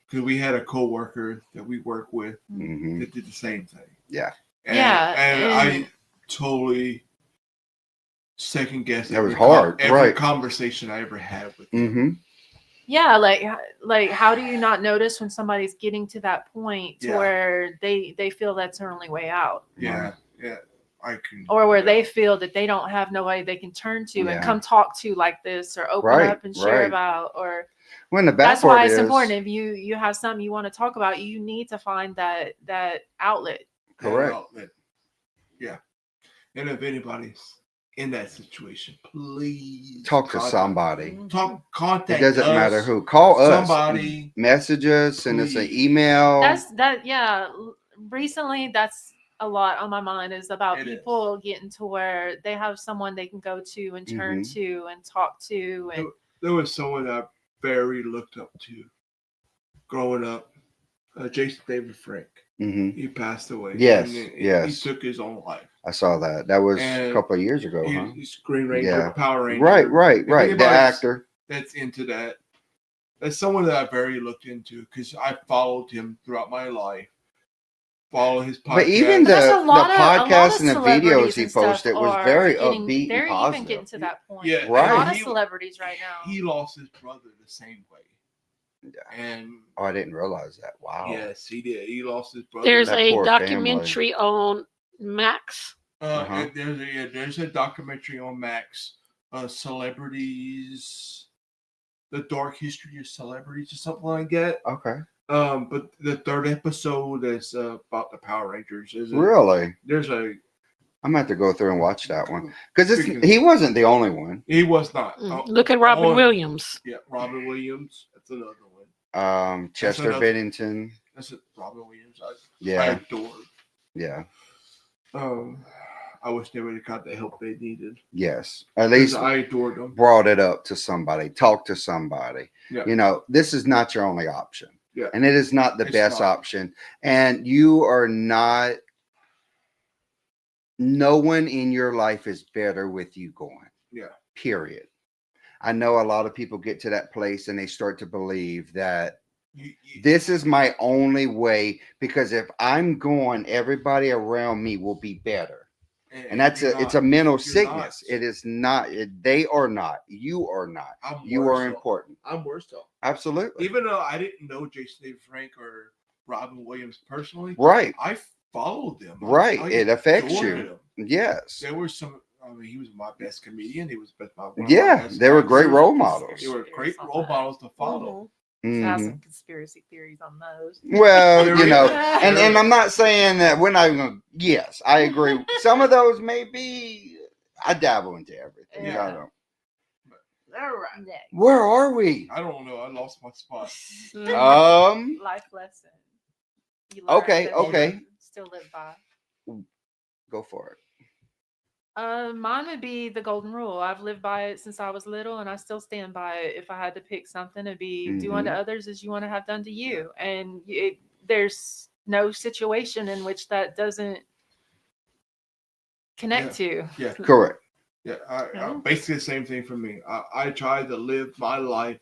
Because we had a coworker that we work with Hmm. that did the same thing. Yeah. And, Yeah, and and- I totally second guessed That was hard, every right. conversation I ever had with him. Hmm. Yeah, like how do you not notice when somebody's getting to that point to Yeah. where they feel that's their only way out? Yeah, I can. Or where yeah. they feel that they don't have nobody they can turn to Yeah. and come talk to like this, or open Right, up and share right. about, or When the bad that's why part it's is important. If you have something you want to talk about, you need to find that outlet. Correct. Yeah. And if anybody's in that situation, please talk to contact- somebody. Contact It doesn't us, matter who. Call us. somebody. Message us. Send us an Please. email. Yeah. Recently, that's a lot on my mind, is about It people getting to where they have someone they can go to and turn Mhm. to and talk to. And There was someone that I very looked up to growing up, Jason David Frank. Hmm. He passed away. Yes, And yes. He took his own life. I saw that. That was a And couple of years ago, huh? He's Green Ranger, Yeah. Power Ranger. Right. If The anybody's actor. That's into that. That's someone that I very looked into because I followed him throughout my life. Follow his podcast. But even There's the a lot of podcast and the celebrities videos he and stuff posted was are very getting- upbeat They're and even positive. getting to that point. Yeah, Right. A lot of He- celebrities right now. He lost his brother the same way. Yeah. And Oh, I didn't realize that. Wow. yes, he did. He lost his brother. There's That a poor documentary on Max. Uh-huh. And there's a documentary on Max, celebrities, the dark history of celebrities or something like that. Okay. But the third episode is about the Power Rangers. Really? There's I'm gonna have to go through and watch that one because he wasn't the only one. he was not. Look at Robin on- Williams. Yeah, Robin Williams. That's another one. Chester another- Bennington. That's it. Robin Williams. I Yeah. adore. Yeah. I wish they would have got the help they needed. Yes. At 'Cause least I adored them. brought it up to somebody. Talk to somebody. Yeah. You know, this is not your only option. Yeah. And it is not the It's best not. option. And you are not. No one in your life is better with you going. Yeah. Period. I know a lot of people get to that place and they start to believe that this is my only way because if I'm going, everybody around me will be better. And that's it's a mental sickness. Not. It is not. They are not. You are not. I'm You worse are off. important. I'm worse though. Absolutely. Even though I didn't know Jason David Frank or Robin Williams personally. Right. I followed them. Right. I It affects adored you. them. There There were some. I mean, he was my best comedian. He was one of my Yeah, best they were actors. great role models. They were great role models to follow. Have Mhm. some conspiracy theories on those. Well, There you is. know, There and is. I'm not saying that we're not even. Yes, I agree. Some of those may be. I dabble into everything. Yeah. I don't. All right. Next. Where are we? I don't know. I lost my spot. Life lesson. You Okay, that okay. you still live by. Go for it. Mine would be the golden rule. I've lived by it since I was little, and I still stand by it. If I had to pick something, it'd be do unto others as you want to have done to you. And there's no situation in which that doesn't connect to. Yeah. Correct. Yeah. Basically the same thing for me. I try to live my life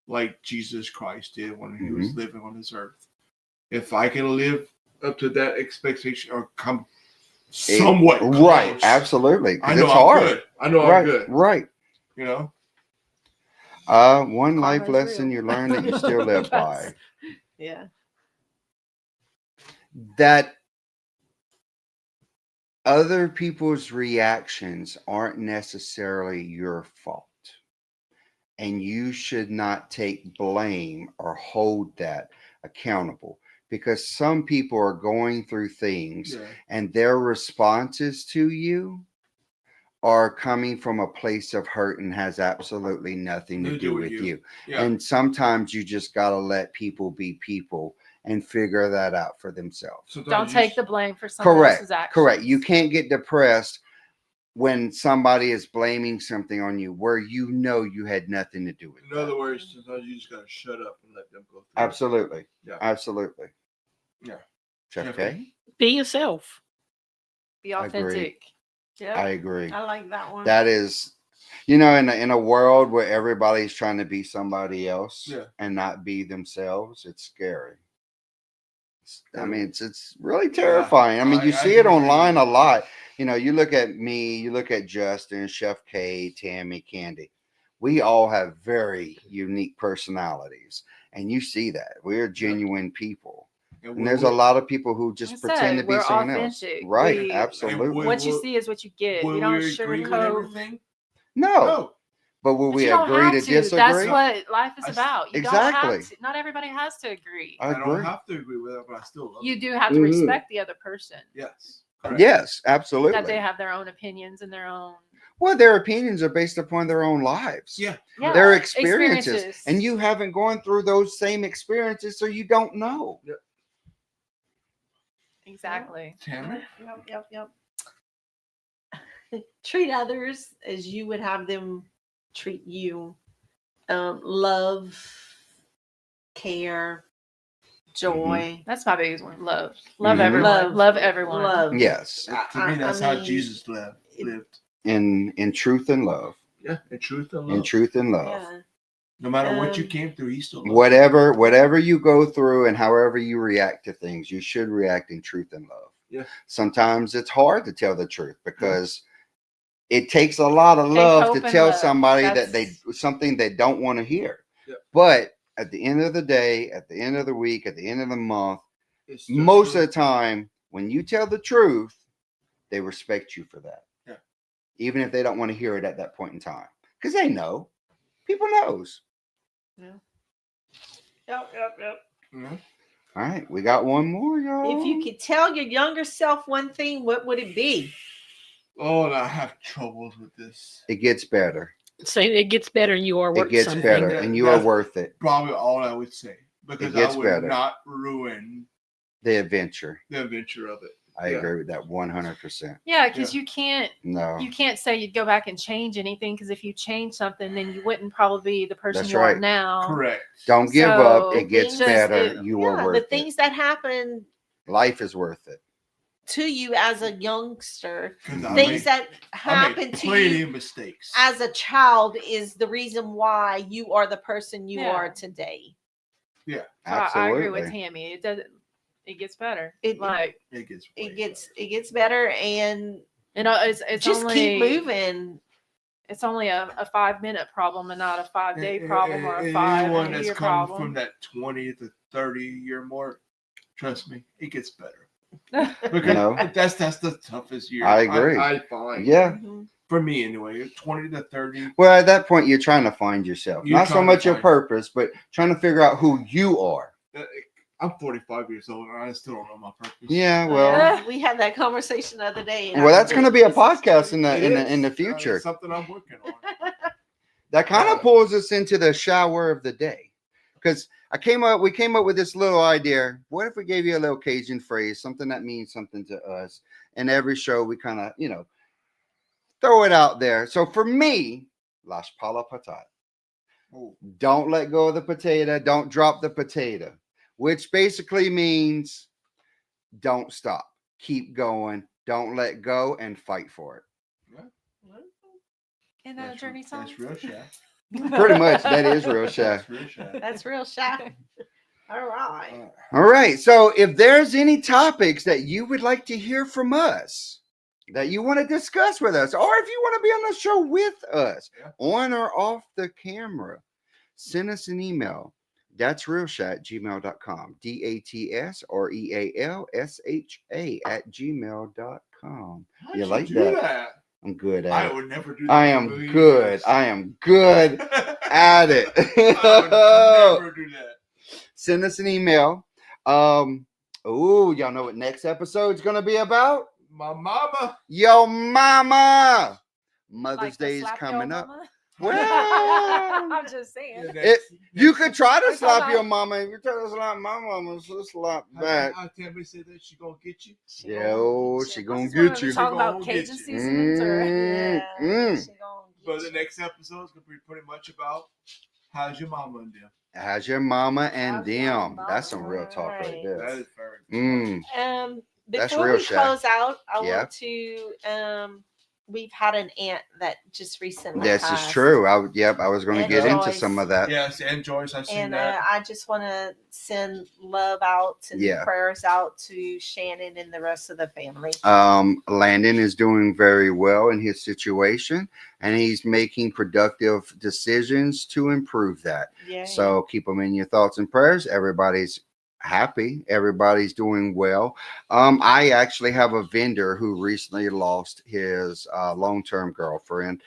like Jesus Christ did when he was living on this earth. If I can live up to that expectation or come somewhat close, right, absolutely. I know it's I'm hard. good. I know right, I'm good. Right. You know. One life Karma's lesson real. you learn that you still live by. Yeah. That other people's reactions aren't necessarily your fault. And you should not take blame or hold that accountable, because some people are going through things and their responses to you are coming from a place of hurt and has absolutely nothing to do with you. Yeah. And sometimes you just got to let people be people and figure that out for themselves. Sometimes Don't take the blame for someone else's actions. Correct. You can't get depressed when somebody is blaming something on you where you know you had nothing to do with it. In other words, sometimes you just got to shut up and let them go through. Absolutely. Yeah. Absolutely. Yeah. Chef K? Be yourself. Be authentic. Yep. I agree. I like that one. That is, in a world where everybody's trying to be somebody else and not be themselves, it's scary. I mean, it's really terrifying. I mean, you see it online a lot. You look at me, you look at Justin, Chef K, Tammy, Candy. We all have very unique personalities, and you see that we're genuine people. And there's a lot of people who just pretend to be someone else. Right? Absolutely. What you see is what you get. We don't sugarcoat. No. But will we agree to disagree? That's what life is about. You exactly. don't have to. Not everybody has to agree. I don't have to agree with it, but I still love you. Do have to respect the other person. Yes. Correct. Yes, absolutely. That they have their own opinions and their own. Well, their opinions are based upon their own lives. Yeah. Their experiences. And you haven't gone through those same experiences, so you don't know. Yep. Exactly. Tammy? Yep. Treat others as you would have them treat you. Love, care, joy. That's my biggest one. Love everyone. Love everyone. Love. Yes. To me, that's how Jesus lived. In truth and love. Yeah, in truth and love. In truth and love. Yeah. No matter what you came through, he still loved whatever you go through and however you react to things, you should react in truth and love. Yeah. Sometimes it's hard to tell the truth because it takes a lot of love to tell somebody that something they don't want to hear. Yeah. But at the end of the day, at the end of the week, at the end of the month, most of the time, when you tell the truth, they respect you for that. Yeah. Even if they don't want to hear it at that point in time. Because they know. People knows. Yeah. Yep. Mm-hmm. All right, we got one more, y'all. If you could tell your younger self one thing, what would it be? Oh, I have troubles with this. It gets better. Saying it gets better and you are worth something. It gets something. better and you are worth it. Probably all I would say. Because I would not ruin the adventure of it. I agree with that 100%. Yeah, because you can't say you'd go back and change anything, because if you change something, then you wouldn't probably be the person you are now. Correct. Don't give up. It gets better. You are worth it. The things that happen. Life is worth it. To you as a youngster, things that happen to you mistakes as a child is the reason why you are the person you are today. Yeah, absolutely. I agree with Tammy. It gets better. It gets better, and it's just only, keep moving. It's only a 5-minute problem and not a 5-day problem or a 5-year problem. Anyone that's come from that 20 to 30 year mark, Trust me, it gets better. Because You know? that's the toughest year. I agree. I find. Yeah. Mhm. For me, anyway, 20 to 30. Well, at that point, you're trying to find yourself. You're Not so trying to much your find- purpose, but trying to figure out who you are. I'm 45 years old and I still don't know my purpose. Yeah, well, Yeah, we had that conversation the other day. and well, I that's going to really be a listened to podcast you. in the It's future. something I'm working on. That kind of pulls us into the shower of the day, because we came up with this little idea. What if we gave you a little Cajun phrase, something that means something to us, and every show we kind of throw it out there. So for me, Las Pala Patat. Oh, Don't let go of the potato. Don't drop the potato, which basically means don't stop. Keep going. Don't let go and fight for it. In that journey song. That's real SHA. Pretty much, that is real SHA. That's real SHA. That's real shy. All right. All right. So if there's any topics that you would like to hear from us, that you want to discuss with us, or if you want to be on the show with us, on or off the camera, send us an email. DatsRealSha@gmail.com. DatsRealSha@gmail.com. How'd You like do that? I'm good I at it. would never do that. I am good. I am good at it. I would never do that. Send us an email. Y'all know what next episode's gonna be about? My mama. Yo mama. Mother's Like Day is slap your coming up. mama? Well, I'm just saying. you could try to That's slap all your right. mama. If you try to slap my mama, she'll slap back. How Tammy say that she gonna get you? She This gonna is when get we you. talk about She gonna Cajun get you. seasonings or Mm. She gonna get But the you. next episode is gonna be pretty much about how's your mama and them. How's your mama and How's your them? mama? That's some real talk right Right. there. That is very That's Before real we shy. close out, I Yeah. want to we've had an aunt that just recently This is passed. true. I was going to And get into Joyce. some of that. Yes, and Joyce, I've seen And that. I just want to send love out and Yeah. prayers out to Shannon and the rest of the family. Landon is doing very well in his situation, and he's making productive decisions to improve that. Yeah. So keep them in your thoughts and prayers. Everybody's happy. Everybody's doing well. I actually have a vendor who recently lost his long-term girlfriend.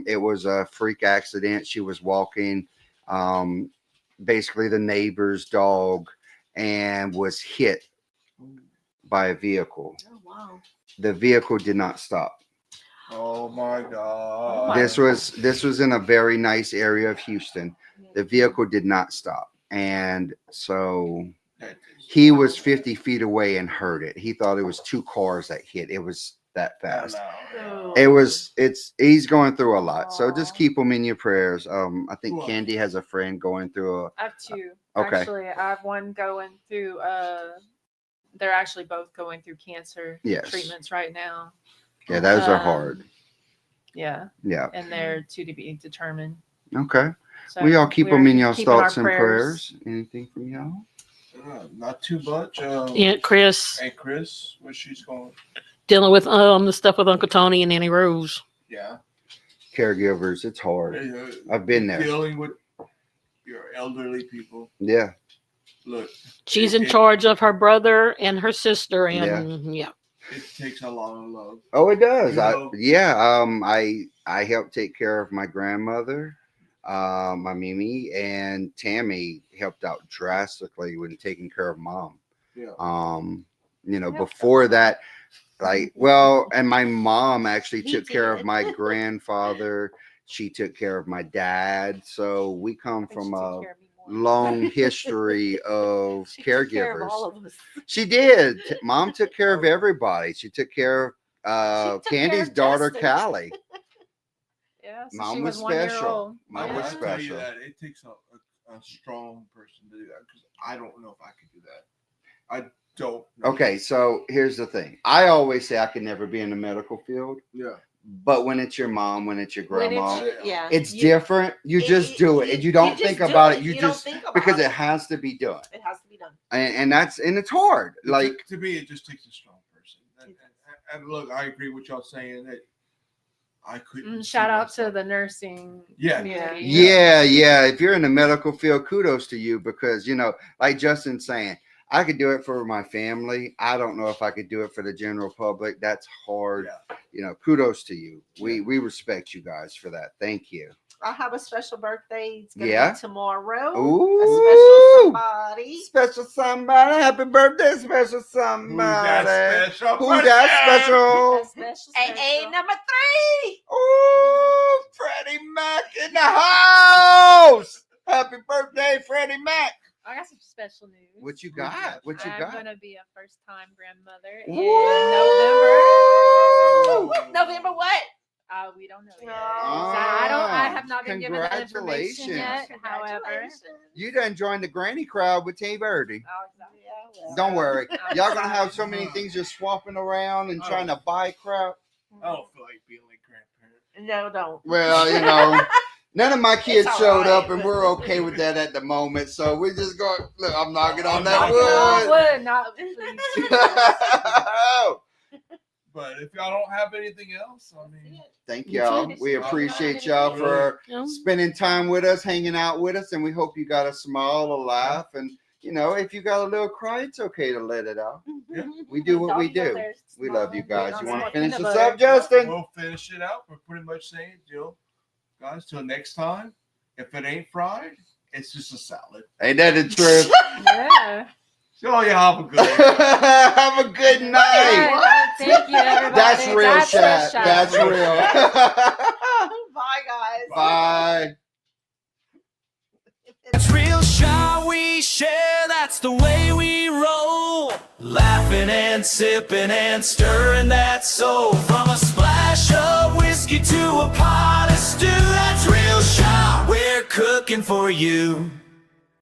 It was a freak accident. She was walking basically the neighbor's dog and was hit by a vehicle. Oh wow. The vehicle did not stop. Oh my God. This was in a very nice area of Houston. The vehicle did not stop. And so he was 50 feet away and heard it. He thought it was two cars that hit. It was that fast. Oh. He's going through a lot. So just Aw. keep him in your prayers. I think Cool. Candy has a friend going through I have two. Okay. Actually, I have one going through they're actually both going through cancer Yes. treatments right now. yeah, those are Um, hard. Yeah. Yeah. And they're to be determined. Okay. So We all keep we're them in y'all's keeping our thoughts and prayers. Anything from y'all? Not too much. Aunt Chris And Chris, where she's going? dealing with the stuff with Uncle Tony and Annie Rose. Yeah. Caregivers, it's hard. I've been there. Dealing with your elderly people. Yeah. Look, She's in charge of her brother and her sister, Yeah. and yeah. it takes a lot of love. Oh, it does. You know- I helped take care of my grandmother, my Mimi, and Tammy helped out drastically when taking care of mom. Yeah. Before that, and my mom actually Me took care of too. my grandfather. She took care of my dad. So we come I think from she took a care of me more. long history of She took care of caregivers. all of us. She did. Mom took care of everybody. She took care of She took care Candy's of daughter, Justin. Callie. Yeah. So Mom she was was 1 year special. old. Mom I was gotta tell you special. that it takes a strong person to do that because I don't know if I could do that. I don't. know. Okay, so here's the thing. I always say I could never be in the medical field, Yeah. but when it's your mom, when it's your When grandma, yeah. it's You- different. You just do it, and you don't just think do about it. You don't just think about because it. it has to be done, It has to be done. and it's hard. Like to me, it just takes a strong person. And look, I agree with y'all saying that I couldn't. see Shout out to myself. the nursing Yeah. community. yeah. If you're in the medical field, kudos to you because like Justin's saying, I could do it for my family. I don't know if I could do it for the general public. That's hard. Yeah. You know, kudos to you. We respect you guys for that. Thank you. I have a special birthday. It's gonna Yeah? be tomorrow. Ooh. A special somebody. Special somebody. Happy birthday, special somebody. Who's that special? Who's that special? That's special, AA special. number 3. Oh, Freddie Mac in the house. Happy birthday, Freddie Mac. I got some special news. What you got? What you I'm got? gonna be a first-time grandmother in Woo! November. November what? We don't know yet. Ah, I have not been given that information congratulations. yet. However, Congratulations. You done joined the granny crowd with T Birdie. Yeah, well. Don't worry. Y'all gonna have so many things you're swapping around and trying to buy crap. I don't feel like being like grandparent. No, don't. Well, you know, none of my kids It's all showed right, up, and but- we're okay with that at the moment. So we're just going. Look, I'm knocking on Knocking that on wood. not please. But if y'all don't have anything else, I mean, Thank y'all. We appreciate y'all for Yeah. spending time with us, hanging out with us, and we hope you got a smile, a laugh, and you know, if you got a little cry, it's okay to let it out. We do what we do. We love you guys. You want to finish this up, Justin? we'll finish it out. We're pretty much saying, guys, till next time, if it ain't fried, it's just a salad. Ain't that the truth? Yeah. So you have a good one. Have a good night. Alright, thank you, everybody. That's real chat. That's real. Bye, guys. Bye. That's real SHA we share, that's the way we roll. Laughing and sipping and stirring that soul. From a splash of whiskey to a pot of stew, that's real SHA. We're cooking for you.